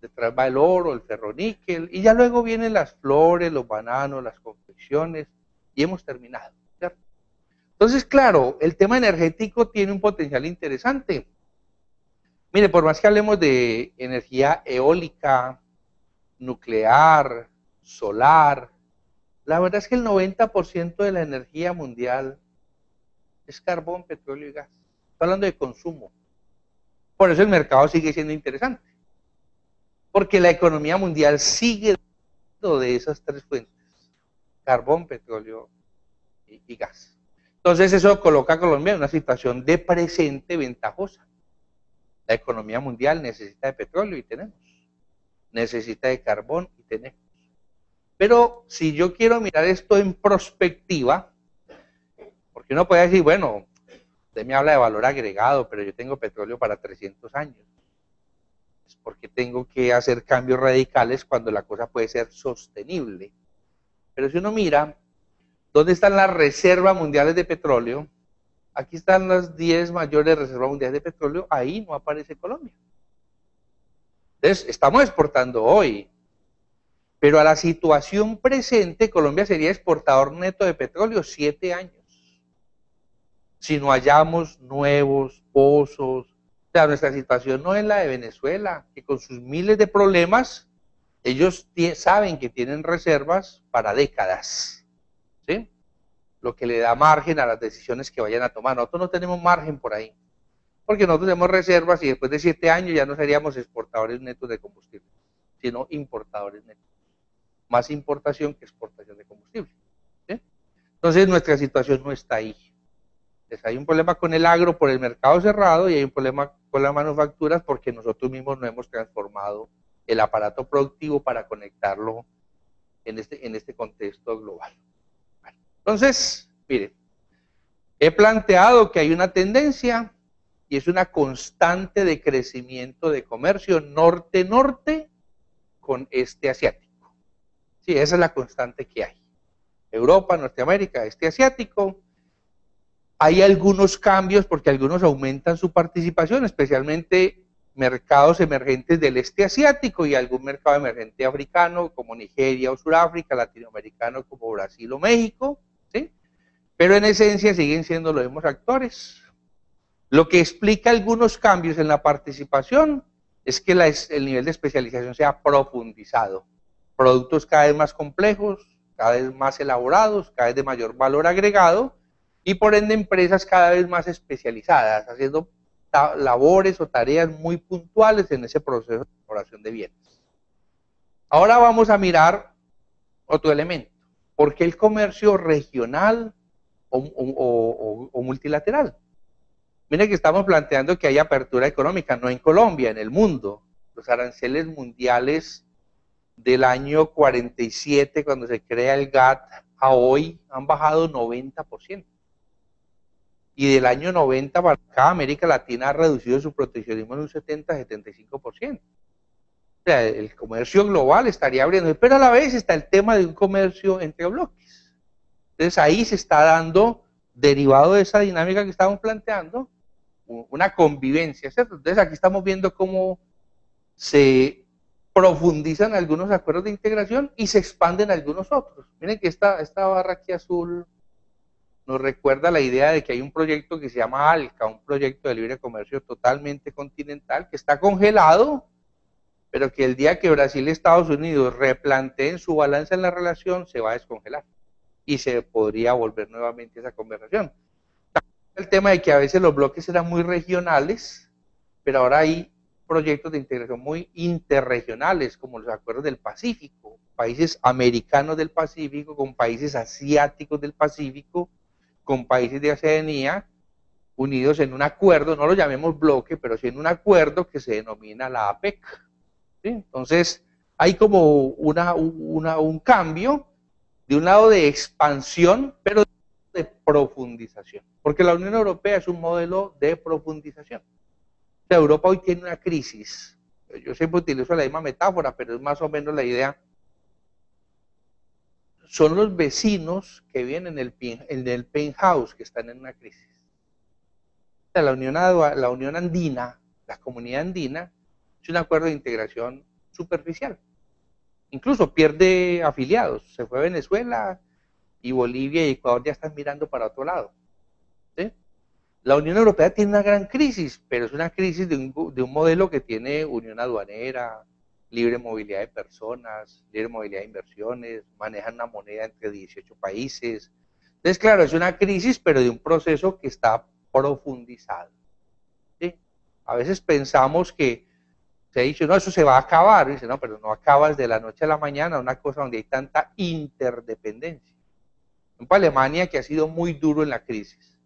Speaker 2: detrás va el oro, el ferroníquel, y ya luego vienen las flores, los bananos, las confecciones, y hemos terminado, ¿cierto? Entonces, claro, el tema energético tiene un potencial interesante. Mire, por más que hablemos de energía eólica, nuclear, solar, la verdad es que el 90% de la energía mundial es carbón, petróleo y gas. Estoy hablando de consumo. Por eso el mercado sigue siendo interesante. Porque la economía mundial sigue de esas tres fuentes: carbón, petróleo y gas. Entonces eso coloca a Colombia en una situación de presente ventajosa. La economía mundial necesita de petróleo y tenemos. Necesita de carbón y tenemos. Pero si yo quiero mirar esto en prospectiva, porque uno puede decir, bueno, usted me habla de valor agregado, pero yo tengo petróleo para 300 años. Es porque tengo que hacer cambios radicales cuando la cosa puede ser sostenible. Pero si uno mira, ¿dónde están las reservas mundiales de petróleo? Aquí están las 10 mayores reservas mundiales de petróleo, ahí no aparece Colombia. Entonces, estamos exportando hoy, pero a la situación presente, Colombia sería exportador neto de petróleo 7 años. Si no hallamos nuevos pozos, o sea, nuestra situación no es la de Venezuela, que con sus miles de problemas, ellos saben que tienen reservas para décadas, ¿sí? Lo que le da margen a las decisiones que vayan a tomar. Nosotros no tenemos margen por ahí, porque nosotros tenemos reservas y después de 7 años ya no seríamos exportadores netos de combustible, sino importadores netos. Más importación que exportación de combustible, ¿sí? Entonces nuestra situación no está ahí. Entonces, hay un problema con el agro por el mercado cerrado y hay un problema con las manufacturas porque nosotros mismos no hemos transformado el aparato productivo para conectarlo en este contexto global. Bueno, entonces, miren, he planteado que hay una tendencia y es una constante de crecimiento de comercio norte-norte con este asiático. Sí, esa es la constante que hay. Europa, Norteamérica, este asiático. Hay algunos cambios porque algunos aumentan su participación, especialmente mercados emergentes del este asiático y algún mercado emergente africano como Nigeria o Sudáfrica, latinoamericano como Brasil o México, ¿sí? Pero en esencia siguen siendo los mismos actores. Lo que explica algunos cambios en la participación es que el nivel de especialización se ha profundizado. Productos cada vez más complejos, cada vez más elaborados, cada vez de mayor valor agregado, y por ende empresas cada vez más especializadas, haciendo labores o tareas muy puntuales en ese proceso de elaboración de bienes. Ahora vamos a mirar otro elemento. ¿Por qué el comercio regional o multilateral? Miren que estamos planteando que hay apertura económica, no en Colombia, en el mundo. Los aranceles mundiales del año 47, cuando se crea el GATT, a hoy han bajado 90%. Y del año 90 para acá, América Latina ha reducido su proteccionismo en un 70-75%. O sea, el comercio global estaría abriendo, pero a la vez está el tema de un comercio entre bloques. Entonces ahí se está dando, derivado de esa dinámica que estábamos planteando, una convivencia, ¿cierto? Entonces aquí estamos viendo cómo se profundizan algunos acuerdos de integración y se expanden algunos otros. Miren que esta barra aquí azul nos recuerda la idea de que hay un proyecto que se llama ALCA, un proyecto de libre comercio totalmente continental que está congelado, pero que el día que Brasil y Estados Unidos replanteen su balanza en la relación, se va a descongelar y se podría volver nuevamente esa conversación. El tema de que a veces los bloques eran muy regionales, pero ahora hay proyectos de integración muy interregionales, como los acuerdos del Pacífico, países americanos del Pacífico con países asiáticos del Pacífico, con países de Oceanía, unidos en un acuerdo, no lo llamemos bloque, pero sí en un acuerdo que se denomina la APEC. ¿Sí? Entonces, hay como un cambio, de un lado de expansión, pero de profundización, porque la Unión Europea es un modelo de profundización. O sea, Europa hoy tiene una crisis, yo siempre utilizo la misma metáfora, pero es más o menos la idea. Son los vecinos que viven en el penthouse que están en una crisis. O sea, la Unión Andina, la Comunidad Andina, es un acuerdo de integración superficial. Incluso pierde afiliados. Se fue a Venezuela y Bolivia y Ecuador ya están mirando para otro lado. ¿Sí? La Unión Europea tiene una gran crisis, pero es una crisis de un modelo que tiene unión aduanera, libre movilidad de personas, libre movilidad de inversiones, manejan una moneda entre 18 países. Entonces, claro, es una crisis, pero de un proceso que está profundizado. ¿Sí? A veces pensamos que se ha dicho, no, eso se va a acabar. Y dice, no, pero no acabas de la noche a la mañana, una cosa donde hay tanta interdependencia. Para Alemania, que ha sido muy duro en la crisis.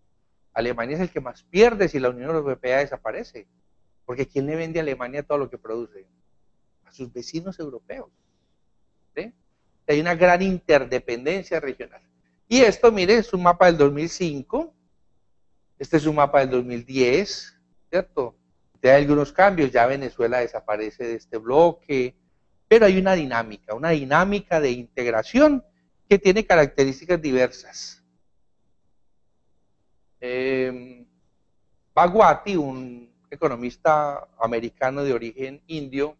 Speaker 2: Alemania es el que más pierde si la Unión Europea desaparece. Porque ¿quién le vende a Alemania todo lo que produce? A sus vecinos europeos. ¿Sí? Hay una gran interdependencia regional. Y esto, mire, es un mapa del 2005. Este es un mapa del 2010, ¿cierto? Hay algunos cambios, ya Venezuela desaparece de este bloque, pero hay una dinámica de integración que tiene características diversas. Bhagwati, un economista americano de origen indio,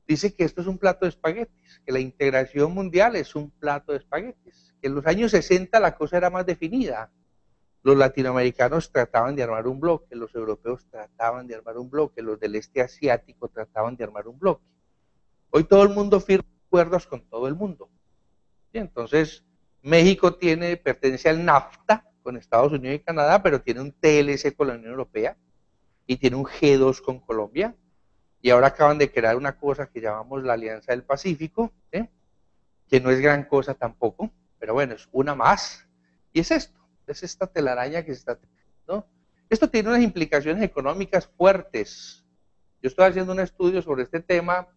Speaker 2: dice que esto es un plato de espaguetis, que la integración mundial es un plato de espaguetis, que en los años 60 la cosa era más definida. Los latinoamericanos trataban de armar un bloque, los europeos trataban de armar un bloque, los del este asiático trataban de armar un bloque. Hoy todo el mundo firma acuerdos con todo el mundo. ¿Sí? Entonces, México pertenece al NAFTA con Estados Unidos y Canadá, pero tiene un TLC con la Unión Europea y tiene un G2 con Colombia. Y ahora acaban de crear una cosa que llamamos la Alianza del Pacífico, ¿sí? Que no es gran cosa tampoco, pero bueno, es una más. Y es esto. Es esta telaraña que se está teniendo, ¿no? Esto tiene unas implicaciones económicas fuertes. Yo estoy haciendo un estudio sobre este tema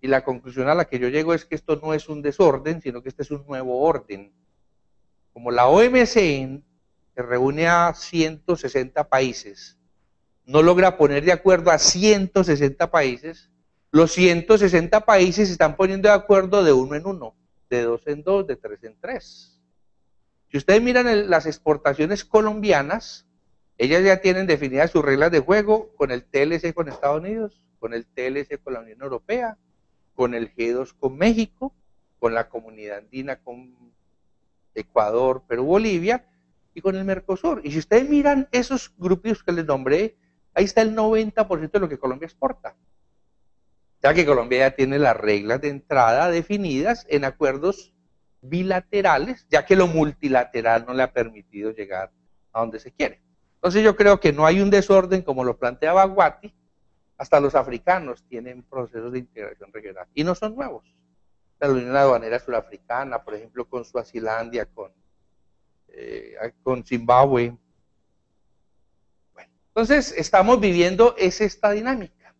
Speaker 2: y la conclusión a la que yo llego es que esto no es un desorden, sino que este es un nuevo orden. Como la OMC, que reúne a 160 países, no logra poner de acuerdo a 160 países, los 160 países se están poniendo de acuerdo de uno en uno, de dos en dos, de tres en tres. Si ustedes miran las exportaciones colombianas, ellas ya tienen definidas sus reglas de juego con el TLC con Estados Unidos, con el TLC con la Unión Europea, con el G2 con México, con la Comunidad Andina con Ecuador, Perú, Bolivia y con el Mercosur. Y si ustedes miran esos grupos que les nombré, ahí está el 90% de lo que Colombia exporta. O sea que Colombia ya tiene las reglas de entrada definidas en acuerdos bilaterales, ya que lo multilateral no le ha permitido llegar a donde se quiere. Entonces yo creo que no hay un desorden como lo plantea Bhagwati, hasta los africanos tienen procesos de integración regional y no son nuevos. La Unión Aduanera Surafricana, por ejemplo, con Suazilandia, con Zimbabue. Bueno, entonces estamos viviendo esta dinámica.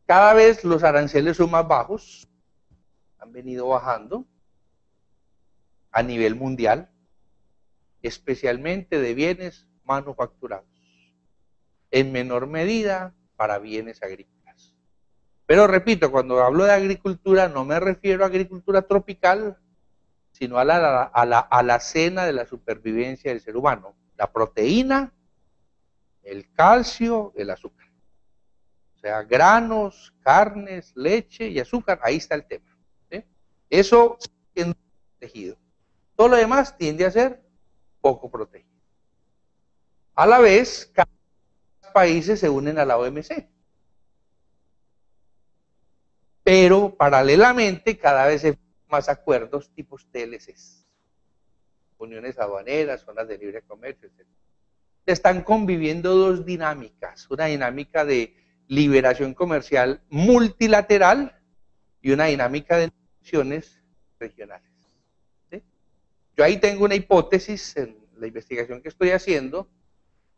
Speaker 2: Cada vez los aranceles son más bajos, han venido bajando a nivel mundial, especialmente de bienes manufacturados, en menor medida para bienes agrícolas. Pero repito, cuando hablo de agricultura no me refiero a agricultura tropical, sino a la cena de la supervivencia del ser humano, la proteína, el calcio, el azúcar. O sea, granos, carnes, leche y azúcar, ahí está el tema. ¿Sí? Eso es protegido. Todo lo demás tiende a ser poco protegido. A la vez, cada países se unen a la OMC. Pero paralelamente cada vez se firman más acuerdos tipos TLCs. Uniones aduaneras, zonas de libre comercio, etc. Están conviviendo dos dinámicas, una dinámica de liberación comercial multilateral y una dinámica de negociaciones regionales. ¿Sí? Yo ahí tengo una hipótesis en la investigación que estoy haciendo,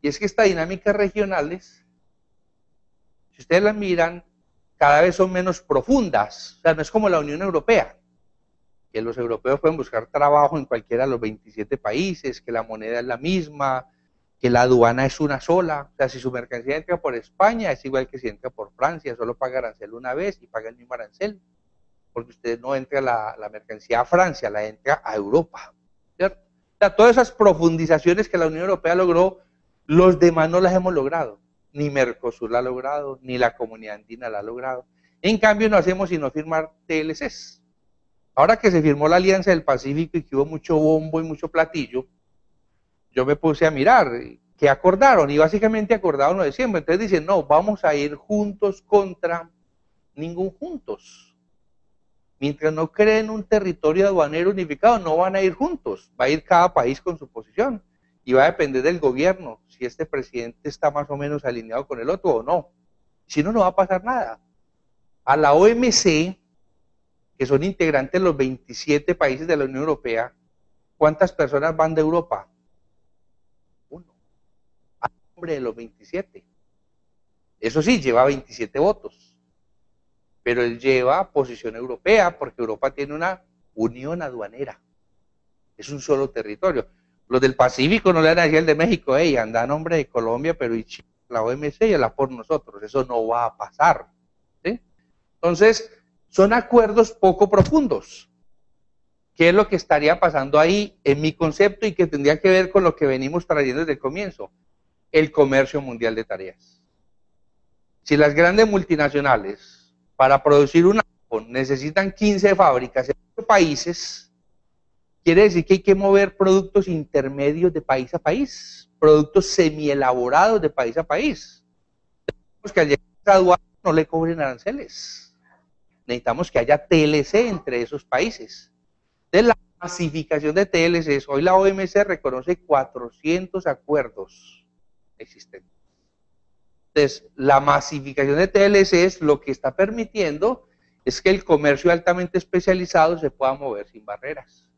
Speaker 2: y es que estas dinámicas regionales, si ustedes las miran, cada vez son menos profundas. O sea, no es como la Unión Europea, que los europeos pueden buscar trabajo en cualquiera de los 27 países, que la moneda es la misma, que la aduana es una sola. O sea, si su mercancía entra por España, es igual que si entra por Francia, solo paga arancel una vez y paga el mismo arancel, porque usted no entra la mercancía a Francia, la entra a Europa, ¿cierto? O sea, todas esas profundizaciones que la Unión Europea logró, los demás no las hemos logrado. Ni Mercosur la ha logrado, ni la Comunidad Andina la ha logrado. En cambio, no hacemos sino firmar TLCs. Ahora que se firmó la Alianza del Pacífico y que hubo mucho bombo y mucho platillo, yo me puse a mirar qué acordaron, y básicamente acordaron lo de siempre. Entonces dicen, no, vamos a ir juntos contra ningún juntos. Mientras no creen un territorio aduanero unificado, no van a ir juntos. Va a ir cada país con su posición. Y va a depender del gobierno, si este presidente está más o menos alineado con el otro o no. Si no, no va a pasar nada. A la OMC, que son integrantes los 27 países de la Unión Europea, ¿cuántas personas van de Europa? Uno. A nombre de los 27. Eso sí, lleva 27 votos. Pero él lleva posición europea, porque Europa tiene una unión aduanera. Es un solo territorio. Los del Pacífico no le van a decir el de México, hey, anda a nombre de Colombia, pero y la OMC y la por nosotros. Eso no va a pasar. ¿Sí? Entonces, son acuerdos poco profundos. ¿Qué es lo que estaría pasando ahí en mi concepto y que tendría que ver con lo que venimos trayendo desde el comienzo? El comercio mundial de tareas. Si las grandes multinacionales, para producir un iPhone, necesitan 15 fábricas en 8 países, quiere decir que hay que mover productos intermedios de país a país, productos semielaborados de país a país. Necesitamos que al llegar a aduana no le cobren aranceles. Necesitamos que haya TLC entre esos países. Entonces, la masificación de TLCs, hoy la OMC reconoce 400 acuerdos existentes. Entonces, la masificación de TLCs lo que está permitiendo es que el comercio altamente especializado se pueda mover sin barreras.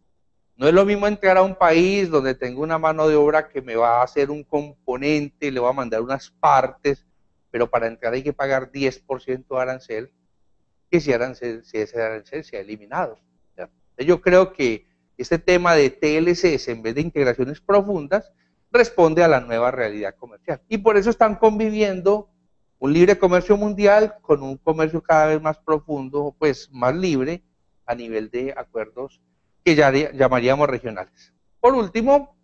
Speaker 2: No es lo mismo entrar a un país donde tengo una mano de obra que me va a hacer un componente, le va a mandar unas partes, pero para entrar hay que pagar 10% de arancel, que si ese arancel se ha eliminado. Yo creo que este tema de TLCs en vez de integraciones profundas responde a la nueva realidad comercial. Y por eso están conviviendo un libre comercio mundial con un comercio cada vez más profundo, pues más libre a nivel de acuerdos que ya llamaríamos regionales. Por último,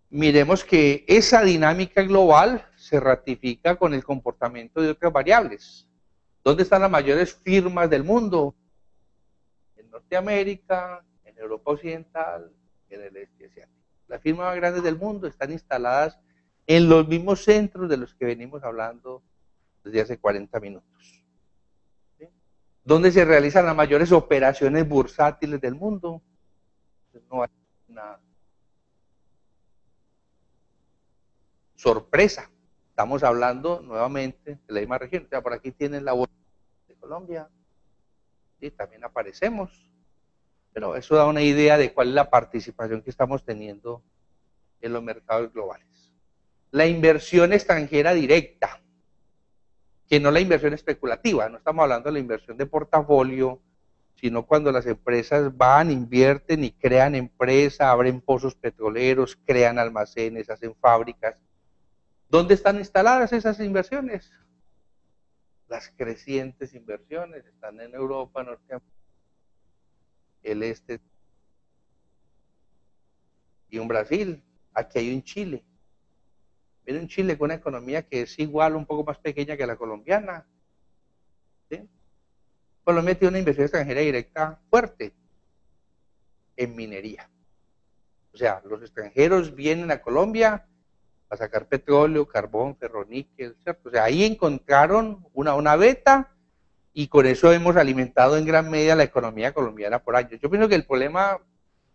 Speaker 2: miremos que esa dinámica global se ratifica con el comportamiento de otras variables. ¿Dónde están las mayores firmas del mundo? En Norteamérica, en Europa Occidental, en el este asiático. Las firmas más grandes del mundo están instaladas en los mismos centros de los que venimos hablando desde hace 40 minutos. ¿Sí? ¿Dónde se realizan las mayores operaciones bursátiles del mundo? Pues no hay una sorpresa. Estamos hablando nuevamente de la misma región. O sea, por aquí tienen la bolsa de Colombia, y también aparecemos. Pero eso da una idea de cuál es la participación que estamos teniendo en los mercados globales. La inversión extranjera directa, que no la inversión especulativa, no estamos hablando de la inversión de portafolio, sino cuando las empresas van, invierten y crean empresa, abren pozos petroleros, crean almacenes, hacen fábricas. ¿Dónde están instaladas esas inversiones? Las crecientes inversiones están en Europa, Norteamérica, el este y en Brasil. Aquí hay un Chile. Viene un Chile con una economía que es igual, un poco más pequeña que la colombiana. ¿Sí? Colombia tiene una inversión extranjera directa fuerte en minería. O sea, los extranjeros vienen a Colombia a sacar petróleo, carbón, ferroníquel, ¿cierto? O sea, ahí encontraron una beta y con eso hemos alimentado en gran medida la economía colombiana por años. Yo pienso que el problema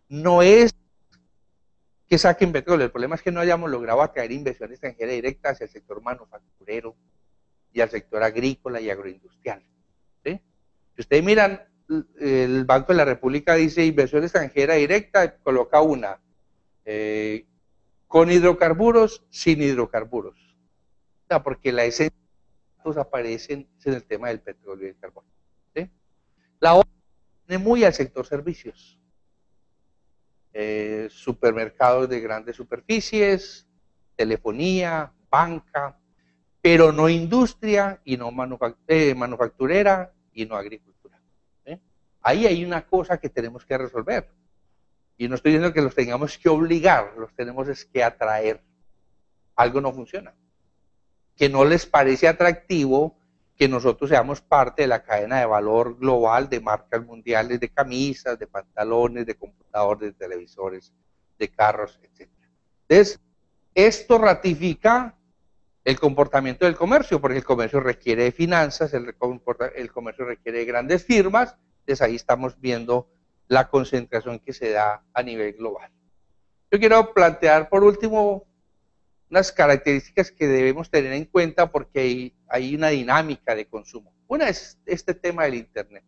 Speaker 2: no es que saquen petróleo, el problema es que no hayamos logrado atraer inversión extranjera directa hacia el sector manufacturero y al sector agrícola y agroindustrial. ¿Sí? Si ustedes miran, el Banco de la República dice inversión extranjera directa, coloca una, con hidrocarburos, sin hidrocarburos. O sea, porque la esencia de los aparecen en el tema del petróleo y el carbón. ¿Sí? La otra viene muy al sector servicios. Supermercados de grandes superficies, telefonía, banca, pero no industria y no manufacturera y no agricultura. ¿Sí? Ahí hay una cosa que tenemos que resolver. Y no estoy diciendo que los tengamos que obligar, los tenemos es que atraer. Algo no funciona. Que no les parece atractivo que nosotros seamos parte de la cadena de valor global de marcas mundiales de camisas, de pantalones, de computadores, de televisores, de carros, etc. Entonces, esto ratifica el comportamiento del comercio, porque el comercio requiere de finanzas, el comercio requiere de grandes firmas, entonces ahí estamos viendo la concentración que se da a nivel global. Yo quiero plantear por último unas características que debemos tener en cuenta porque hay una dinámica de consumo. Una es este tema del Internet.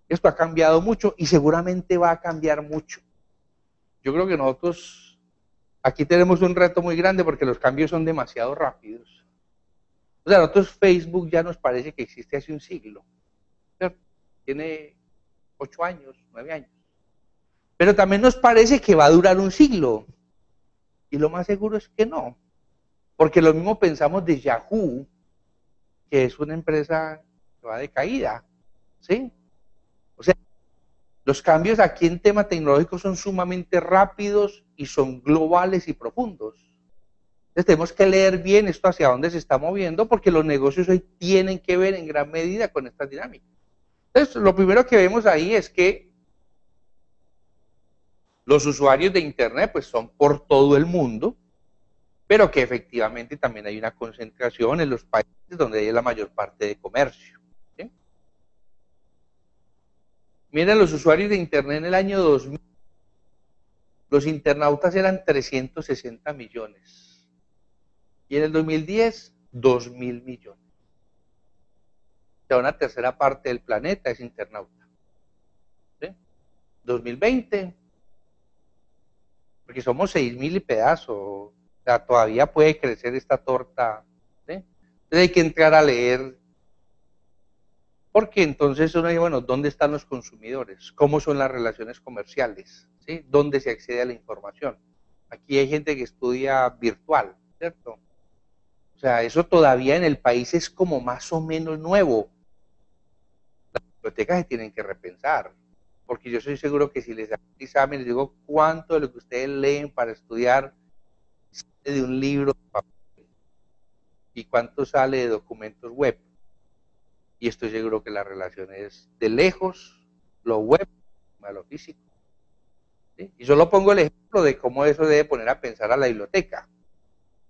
Speaker 2: Esto ha cambiado mucho y seguramente va a cambiar mucho. Yo creo que nosotros aquí tenemos un reto muy grande porque los cambios son demasiado rápidos. O sea, a nosotros Facebook ya nos parece que existe hace un siglo. ¿Cierto? Tiene 8 años, 9 años. Pero también nos parece que va a durar un siglo. Y lo más seguro es que no. Porque lo mismo pensamos de Yahoo, que es una empresa que va de caída. ¿Sí? O sea, los cambios aquí en tema tecnológico son sumamente rápidos y son globales y profundos. Entonces tenemos que leer bien esto hacia dónde se está moviendo porque los negocios hoy tienen que ver en gran medida con estas dinámicas. Entonces, lo primero que vemos ahí es que los usuarios de Internet pues son por todo el mundo, pero que efectivamente también hay una concentración en los países donde hay la mayor parte de comercio. ¿Sí? Miren, los usuarios de Internet en el año 2000, los internautas eran 360 millones. Y en el 2010, 2.000 millones. O sea, una tercera parte del planeta es internauta. ¿Sí? 2020, porque somos 6.000 y pedazo. O sea, todavía puede crecer esta torta. ¿Sí? Entonces hay que entrar a leer. Porque entonces uno dice, bueno, ¿dónde están los consumidores? ¿Cómo son las relaciones comerciales? ¿Sí? ¿Dónde se accede a la información? Aquí hay gente que estudia virtual, ¿cierto? O sea, eso todavía en el país es como más o menos nuevo. Las bibliotecas se tienen que repensar, porque yo soy seguro que si les hago un examen, les digo cuánto de lo que ustedes leen para estudiar sale de un libro de papel y cuánto sale de documentos web. Y estoy seguro que la relación es de lejos, lo web a lo físico. ¿Sí? Y solo pongo el ejemplo de cómo eso debe poner a pensar a la biblioteca.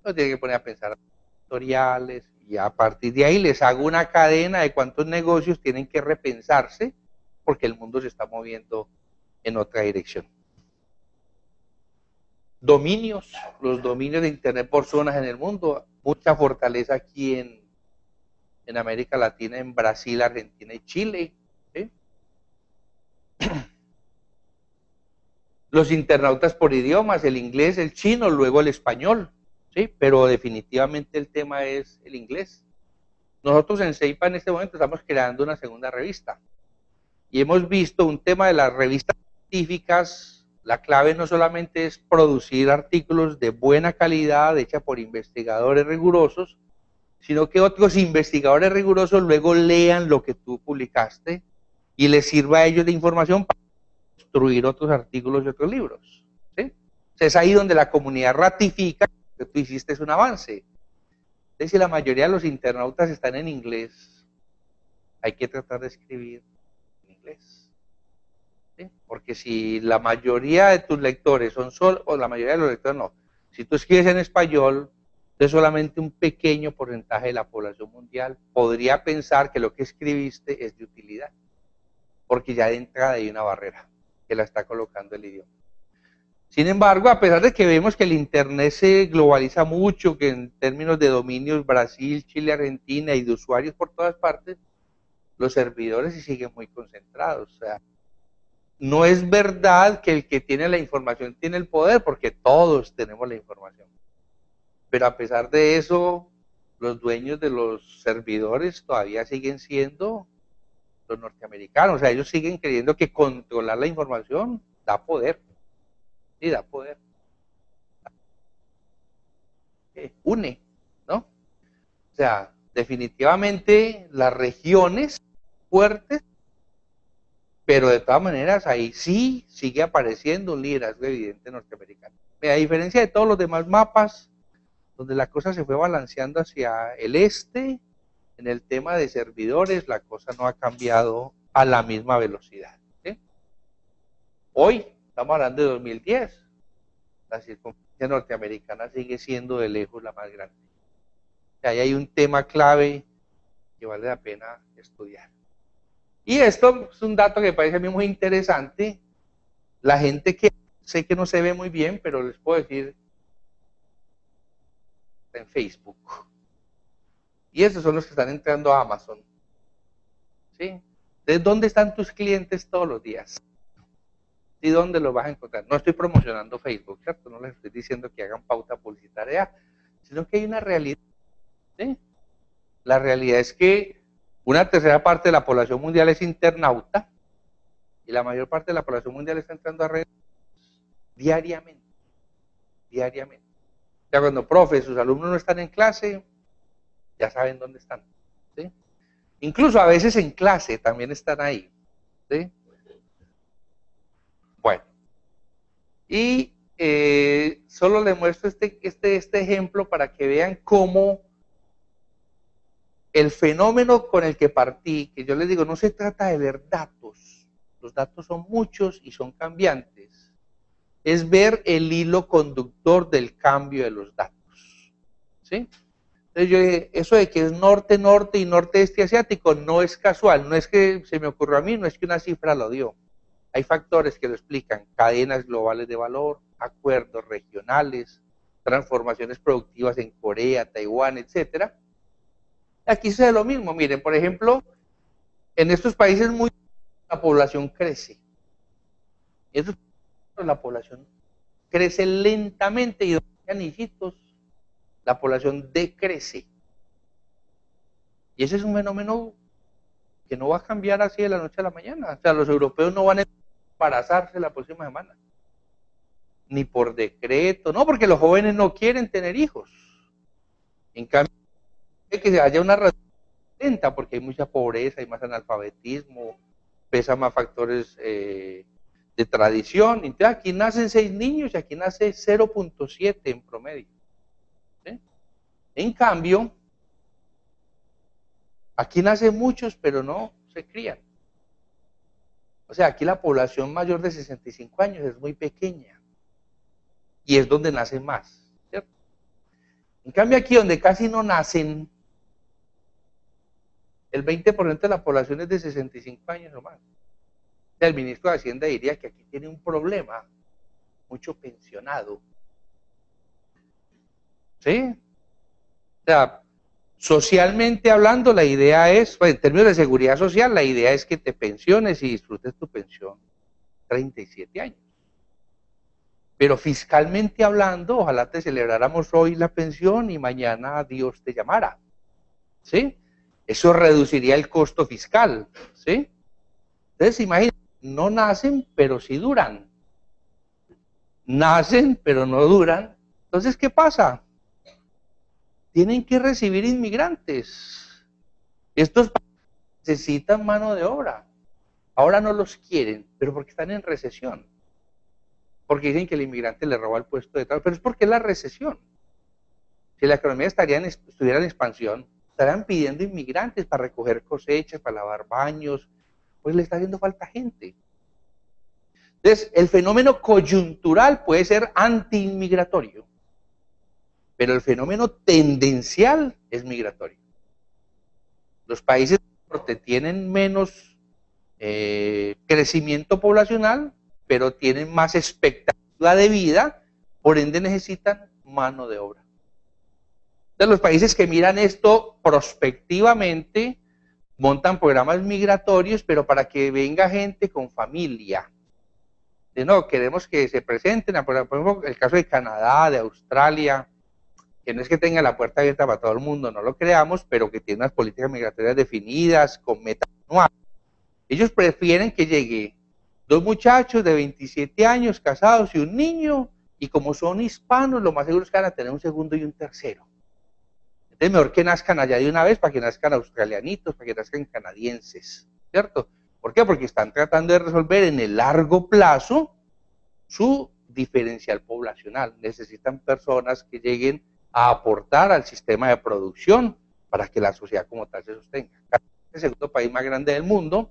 Speaker 2: No tiene que poner a pensar a tutoriales y a partir de ahí les hago una cadena de cuántos negocios tienen que repensarse porque el mundo se está moviendo en otra dirección. Dominios, los dominios de Internet por zonas en el mundo, mucha fortaleza aquí en América Latina, en Brasil, Argentina y Chile. ¿Sí? Los internautas por idiomas, el inglés, el chino, luego el español. ¿Sí? Pero definitivamente el tema es el inglés. Nosotros en CEIPA en este momento estamos creando una segunda revista. y hemos visto un tema de las revistas científicas. La clave no solamente es producir artículos de buena calidad, hecha por investigadores rigurosos, sino que otros investigadores rigurosos luego lean lo que tú publicaste y les sirva a ellos de información para construir otros artículos y otros libros. ¿Sí? Entonces es ahí donde la comunidad ratifica que tú hiciste un avance. Entonces, si la mayoría de los internautas están en inglés, hay que tratar de escribir en inglés. ¿Sí? Porque si la mayoría de tus lectores son solo, o la mayoría de los lectores no, si tú escribes en español, entonces solamente un pequeño porcentaje de la población mundial podría pensar que lo que escribiste es de utilidad, porque ya de entrada hay una barrera que la está colocando el idioma. Sin embargo, a pesar de que vemos que el Internet se globaliza mucho, que en términos de dominios Brasil, Chile, Argentina y de usuarios por todas partes, los servidores sí siguen muy concentrados. O sea, no es verdad que el que tiene la información tiene el poder, porque todos tenemos la información. Pero a pesar de eso, los dueños de los servidores todavía siguen siendo los norteamericanos. O sea, ellos siguen creyendo que controlar la información da poder. Sí, da poder. Une, ¿no? O sea, definitivamente las regiones fuertes, pero de todas maneras ahí sí sigue apareciendo un liderazgo evidente norteamericano. A diferencia de todos los demás mapas, donde la cosa se fue balanceando hacia el este, en el tema de servidores, la cosa no ha cambiado a la misma velocidad. ¿Sí? Hoy, estamos hablando de 2010, la circunferencia norteamericana sigue siendo de lejos la más grande. Ahí hay un tema clave que vale la pena estudiar. Y esto es un dato que parece a mí muy interesante. La gente que sé que no se ve muy bien, pero les puedo decir, en Facebook. Y esos son los que están entrando a Amazon. ¿Sí? Entonces, ¿dónde están tus clientes todos los días? ¿Y dónde los vas a encontrar? No estoy promocionando Facebook, ¿cierto? No les estoy diciendo que hagan pauta publicitaria, sino que hay una realidad. ¿Sí? La realidad es que una tercera parte de la población mundial es internauta y la mayor parte de la población mundial está entrando a redes diariamente. Diariamente. O sea, cuando profes, sus alumnos no están en clase, ya saben dónde están. ¿Sí? Incluso a veces en clase también están ahí. ¿Sí? Bueno. Y solo les muestro este ejemplo para que vean cómo el fenómeno con el que partí, que yo les digo, no se trata de ver datos, los datos son muchos y son cambiantes, es ver el hilo conductor del cambio de los datos. ¿Sí? Entonces yo dije, eso de que es norte-norte y norte-este asiático no es casual, no es que se me ocurrió a mí, no es que una cifra lo dio. Hay factores que lo explican, cadenas globales de valor, acuerdos regionales, transformaciones productivas en Corea, Taiwán, etcétera. Aquí se ve lo mismo, miren, por ejemplo, en estos países la población crece. En estos países la población crece lentamente y donde hay hijitos, la población decrece. Y ese es un fenómeno que no va a cambiar así de la noche a la mañana. O sea, los europeos no van a embarazarse la próxima semana. Ni por decreto, no, porque los jóvenes no quieren tener hijos. En cambio, que haya una reducción lenta, porque hay mucha pobreza, hay más analfabetismo, pesan más factores de tradición. Entonces, aquí nacen 6 niños y aquí nace 0.7 en promedio. ¿Sí? En cambio, aquí nacen muchos, pero no se crían. O sea, aquí la población mayor de 65 años es muy pequeña y es donde nacen más, ¿cierto? En cambio, aquí donde casi no nacen, el 20% de la población es de 65 años o más. O sea, el ministro de Hacienda diría que aquí tiene un problema, mucho pensionado. ¿Sí? O sea, socialmente hablando, la idea es, pues, en términos de seguridad social, la idea es que te pensiones y disfrutes tu pensión 37 años. Pero fiscalmente hablando, ojalá te celebráramos hoy la pensión y mañana Dios te llamara. ¿Sí? Eso reduciría el costo fiscal. ¿Sí? Entonces, imagínense, no nacen, pero sí duran. Nacen, pero no duran. Entonces, ¿qué pasa? Tienen que recibir inmigrantes. Estos necesitan mano de obra. Ahora no los quieren, pero porque están en recesión. Porque dicen que el inmigrante le roba el puesto de trabajo, pero es porque es la recesión. Si la economía estuviera en expansión, estarían pidiendo inmigrantes para recoger cosechas, para lavar baños, pues le está haciendo falta gente. Entonces, el fenómeno coyuntural puede ser anti-inmigratorio, pero el fenómeno tendencial es migratorio. Los países del norte tienen menos crecimiento poblacional, pero tienen más expectativa de vida, por ende necesitan mano de obra. Entonces, los países que miran esto prospectivamente montan programas migratorios, pero para que venga gente con familia. De no, queremos que se presenten, por ejemplo, el caso de Canadá, de Australia, que no es que tenga la puerta abierta para todo el mundo, no lo creamos, pero que tiene unas políticas migratorias definidas, con metas anuales. Ellos prefieren que llegue 2 muchachos de 27 años casados y un niño, y como son hispanos, lo más seguro es que van a tener un segundo y un tercero. Entonces, mejor que nazcan allá de una vez, para que nazcan australianitos, para que nazcan canadienses, ¿cierto? ¿Por qué? Porque están tratando de resolver en el largo plazo su diferencial poblacional. Necesitan personas que lleguen a aportar al sistema de producción para que la sociedad como tal se sostenga. Es el segundo país más grande del mundo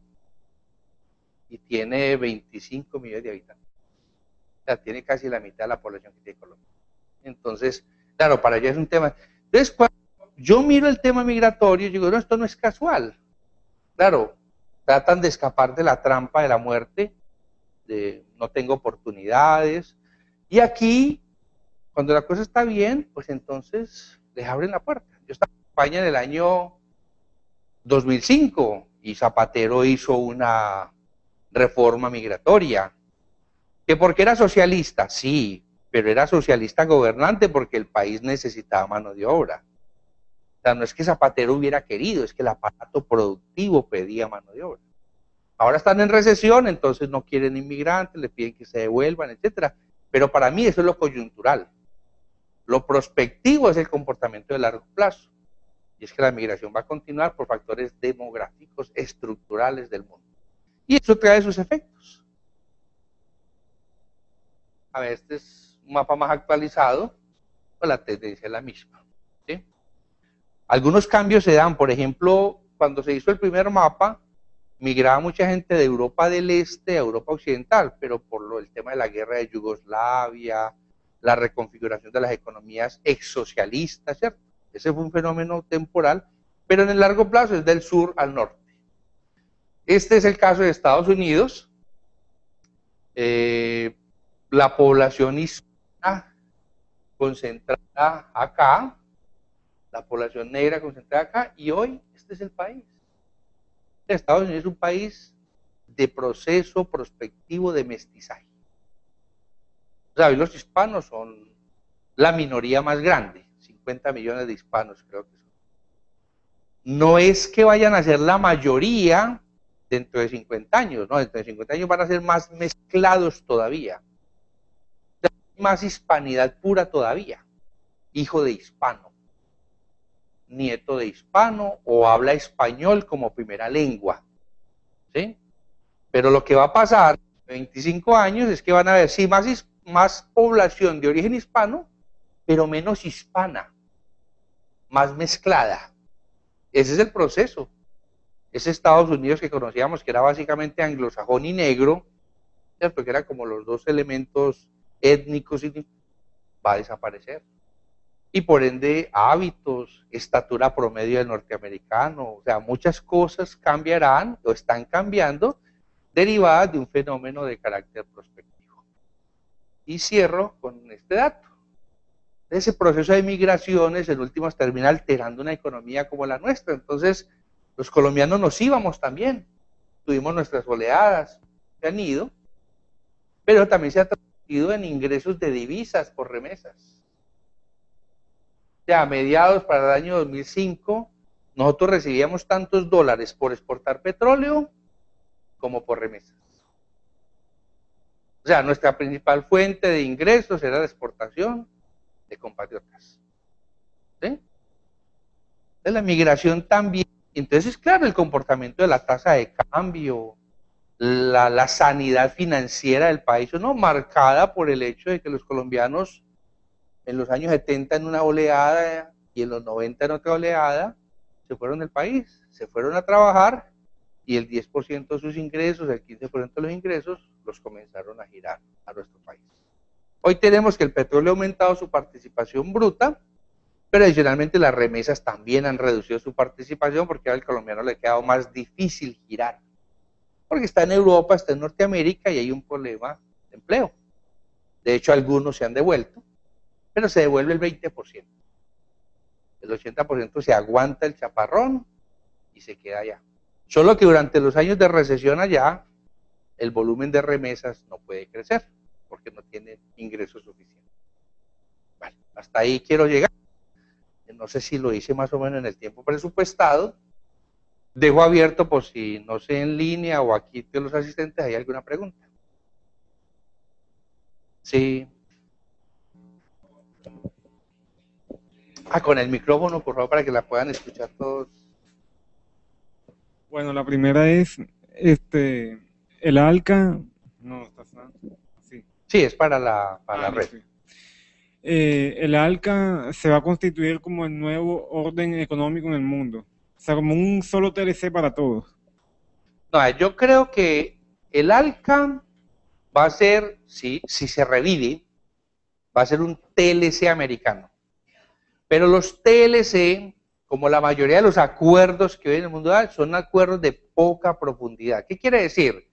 Speaker 2: y tiene 25 millones de habitantes. O sea, tiene casi la mitad de la población que tiene Colombia. Entonces, claro, para allá es un tema. Entonces, cuando yo miro el tema migratorio, digo, no, esto no es casual. Claro, tratan de escapar de la trampa de la muerte, de no tengo oportunidades. Y aquí, cuando la cosa está bien, pues entonces les abren la puerta. Yo estaba en España en el año 2005 y Zapatero hizo una reforma migratoria. ¿Que porque era socialista? Sí, pero era socialista gobernante porque el país necesitaba mano de obra. O sea, no es que Zapatero hubiera querido, es que el aparato productivo pedía mano de obra. Ahora están en recesión, entonces no quieren inmigrantes, les piden que se devuelvan, etcétera. Pero para mí eso es lo coyuntural. Lo prospectivo es el comportamiento de largo plazo. Y es que la migración va a continuar por factores demográficos estructurales del mundo. Y eso trae sus efectos. A ver, este es un mapa más actualizado, pues la tendencia es la misma. ¿Sí? Algunos cambios se dan, por ejemplo, cuando se hizo el primer mapa, migraba mucha gente de Europa del Este a Europa Occidental, pero por el tema de la guerra de Yugoslavia, la reconfiguración de las economías exsocialistas, ¿cierto? Ese fue un fenómeno temporal, pero en el largo plazo es del sur al norte. Este es el caso de Estados Unidos. La población hispana concentrada acá, la población negra concentrada acá, y hoy este es el país. Estados Unidos es un país de proceso prospectivo de mestizaje. O sea, hoy los hispanos son la minoría más grande, 50 millones de hispanos creo que son. No es que vayan a ser la mayoría dentro de 50 años, no, dentro de 50 años van a ser más mezclados todavía. O sea, hay más hispanidad pura todavía, hijo de hispano, nieto de hispano o habla español como primera lengua, ¿sí? Pero lo que va a pasar en 25 años es que van a haber, sí, más población de origen hispano, pero menos hispana, más mezclada. Ese es el proceso. Ese Estados Unidos que conocíamos, que era básicamente anglosajón y negro, ¿cierto? Que eran como los dos elementos étnicos, va a desaparecer. Y por ende, hábitos, estatura promedio del norteamericano, o sea, muchas cosas cambiarán o están cambiando derivadas de un fenómeno de carácter prospectivo. Y cierro con este dato. Ese proceso de migraciones, en últimas, termina alterando una economía como la nuestra. Entonces, los colombianos nos íbamos también. Tuvimos nuestras oleadas, se han ido, pero también se ha traducido en ingresos de divisas por remesas. O sea, a mediados para el año 2005, nosotros recibíamos tantos dólares por exportar petróleo como por remesas. O sea, nuestra principal fuente de ingresos era la exportación de compatriotas. ¿Sí? Entonces la migración también. Entonces, claro, el comportamiento de la tasa de cambio, la sanidad financiera del país, ¿no? Marcada por el hecho de que los colombianos en los años 70 en una oleada y en los 90 en otra oleada, se fueron del país, se fueron a trabajar y el 10% de sus ingresos, el 15% de los ingresos, los comenzaron a girar a nuestro país. Hoy tenemos que el petróleo ha aumentado su participación bruta, pero adicionalmente las remesas también han reducido su participación porque al colombiano le ha quedado más difícil girar. Porque está en Europa, está en Norteamérica y hay un problema de empleo. De hecho, algunos se han devuelto, pero se devuelve el 20%. El 80% se aguanta el chaparrón y se queda allá. Solo que durante los años de recesión allá, el volumen de remesas no puede crecer porque no tiene ingresos suficientes. Bueno, hasta ahí quiero llegar. No sé si lo hice más o menos en el tiempo presupuestado. Dejo abierto por si no sé en línea o aquí de los asistentes hay alguna pregunta. Sí. Con el micrófono, por favor, para que la puedan escuchar todos.
Speaker 3: Bueno, la primera es, el ALCA, no, está así.
Speaker 2: Sí, es para la red.
Speaker 3: Sí. El ALCA se va a constituir como el nuevo orden económico en el mundo, o sea, como un solo TLC para todos.
Speaker 2: No, yo creo que el ALCA va a ser, si se revive, va a ser un TLC americano. Pero los TLC, como la mayoría de los acuerdos que hay en el mundo, son acuerdos de poca profundidad. ¿Qué quiere decir?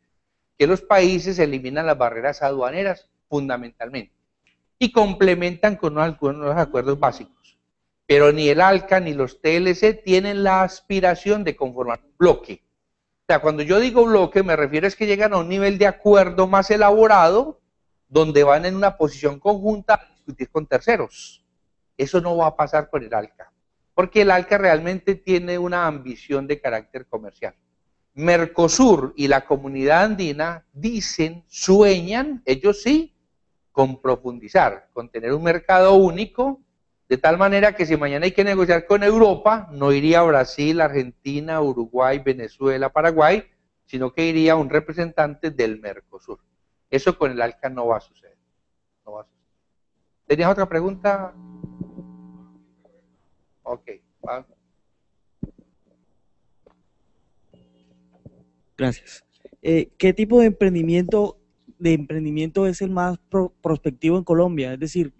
Speaker 2: Que los países eliminan las barreras aduaneras fundamentalmente y complementan con algunos acuerdos básicos. Pero ni el ALCA ni los TLC tienen la aspiración de conformar un bloque. O sea, cuando yo digo bloque, me refiero a que llegan a un nivel de acuerdo más elaborado, donde van en una posición conjunta a discutir con terceros. Eso no va a pasar con el ALCA, porque el ALCA realmente tiene una ambición de carácter comercial. Mercosur y la comunidad andina dicen, sueñan, ellos sí, con profundizar, con tener un mercado único, de tal manera que si mañana hay que negociar con Europa, no iría Brasil, Argentina, Uruguay, Venezuela, Paraguay, sino que iría un representante del Mercosur. Eso con el ALCA no va a suceder. No va a suceder. ¿Tenías otra pregunta? Ok.
Speaker 4: Gracias. ¿Qué tipo de emprendimiento es el más prospectivo en Colombia? Es decir,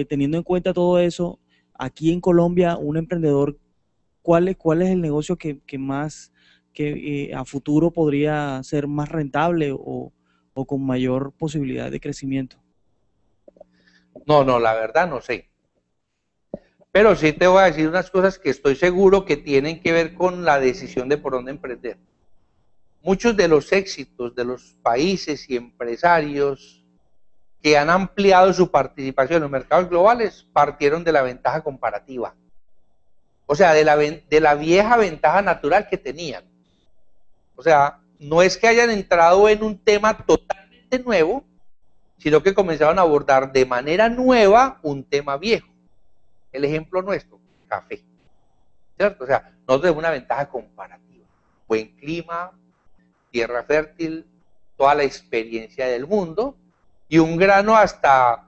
Speaker 4: teniendo en cuenta todo eso, aquí en Colombia, un emprendedor, ¿cuál es el negocio que más a futuro podría ser más rentable o con mayor posibilidad de crecimiento?
Speaker 2: No, la verdad no sé. Pero sí te voy a decir unas cosas que estoy seguro que tienen que ver con la decisión de por dónde emprender. Muchos de los éxitos de los países y empresarios que han ampliado su participación en los mercados globales partieron de la ventaja comparativa. O sea, de la vieja ventaja natural que tenían. O sea, no es que hayan entrado en un tema totalmente nuevo, sino que comenzaron a abordar de manera nueva un tema viejo. El ejemplo nuestro, café. ¿Cierto? O sea, nosotros tenemos una ventaja comparativa. Buen clima, tierra fértil, toda la experiencia del mundo y un grano hasta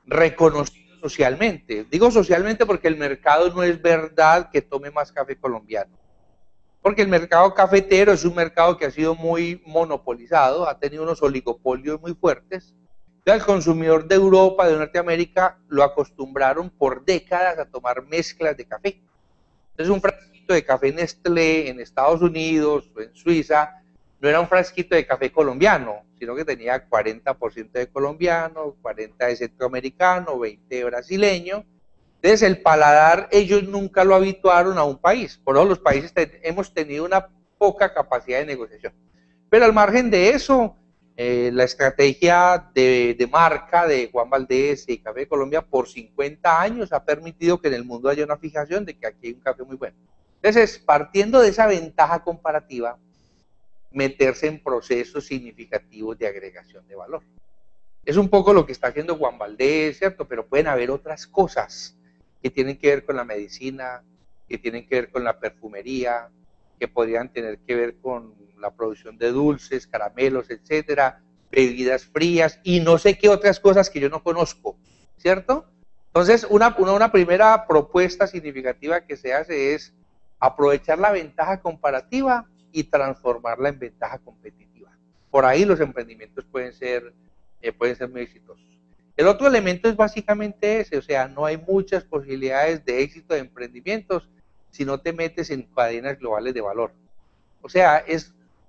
Speaker 2: reconocido socialmente. Digo socialmente porque el mercado no es verdad que tome más café colombiano. Porque el mercado cafetero es un mercado que ha sido muy monopolizado, ha tenido unos oligopolios muy fuertes. Al consumidor de Europa, de Norteamérica, lo acostumbraron por décadas a tomar mezclas de café. Entonces un frasquito de café Nestlé en Estados Unidos o en Suiza no era un frasquito de café colombiano, sino que tenía 40% de colombiano, 40% de centroamericano, 20% de brasileño. Entonces el paladar ellos nunca lo habituaron a un país. Por eso los países hemos tenido una poca capacidad de negociación. Pero al margen de eso, la estrategia de marca de Juan Valdez y Café de Colombia por 50 años ha permitido que en el mundo haya una fijación de que aquí hay un café muy bueno. Entonces, partiendo de esa ventaja comparativa, meterse en procesos significativos de agregación de valor. Es un poco lo que está haciendo Juan Valdez, ¿cierto? Pero pueden haber otras cosas que tienen que ver con la medicina, que tienen que ver con la perfumería, que podrían tener que ver con la producción de dulces, caramelos, etcétera, bebidas frías y no sé qué otras cosas que yo no conozco, ¿cierto? Entonces, una primera propuesta significativa que se hace es aprovechar la ventaja comparativa y transformarla en ventaja competitiva. Por ahí los emprendimientos pueden ser muy exitosos. El otro elemento es básicamente ese, o sea, no hay muchas posibilidades de éxito de emprendimientos si no te metes en cadenas globales de valor. O sea,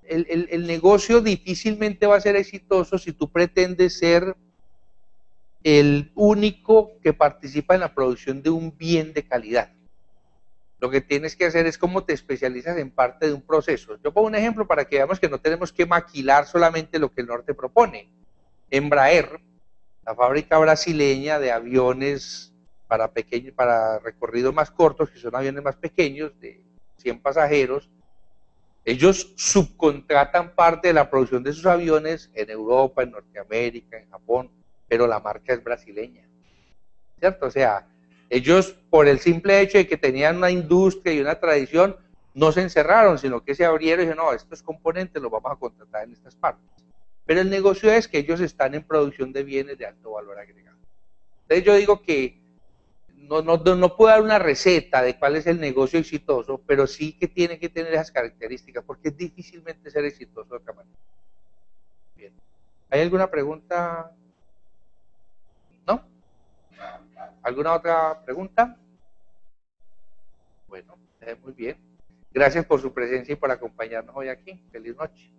Speaker 2: el negocio difícilmente va a ser exitoso si tú pretendes ser el único que participa en la producción de un bien de calidad. Lo que tienes que hacer es cómo te especializas en parte de un proceso. Yo pongo un ejemplo para que veamos que no tenemos que maquilar solamente lo que el norte propone. Embraer, la fábrica brasileña de aviones para recorridos más cortos, que son aviones más pequeños, de 100 pasajeros, ellos subcontratan parte de la producción de sus aviones en Europa, en Norteamérica, en Japón, pero la marca es brasileña, ¿cierto? O sea, ellos por el simple hecho de que tenían una industria y una tradición, no se encerraron, sino que se abrieron y dijeron, no, estos componentes los vamos a contratar en estas partes. Pero el negocio es que ellos están en producción de bienes de alto valor agregado. Entonces yo digo que no puedo dar una receta de cuál es el negocio exitoso, pero sí que tiene que tener esas características, porque es difícilmente ser exitoso de otra manera. Bien. ¿Hay alguna pregunta? ¿No? ¿Alguna otra pregunta? Bueno, muy bien. Gracias por su presencia y por acompañarnos hoy aquí. Feliz noche.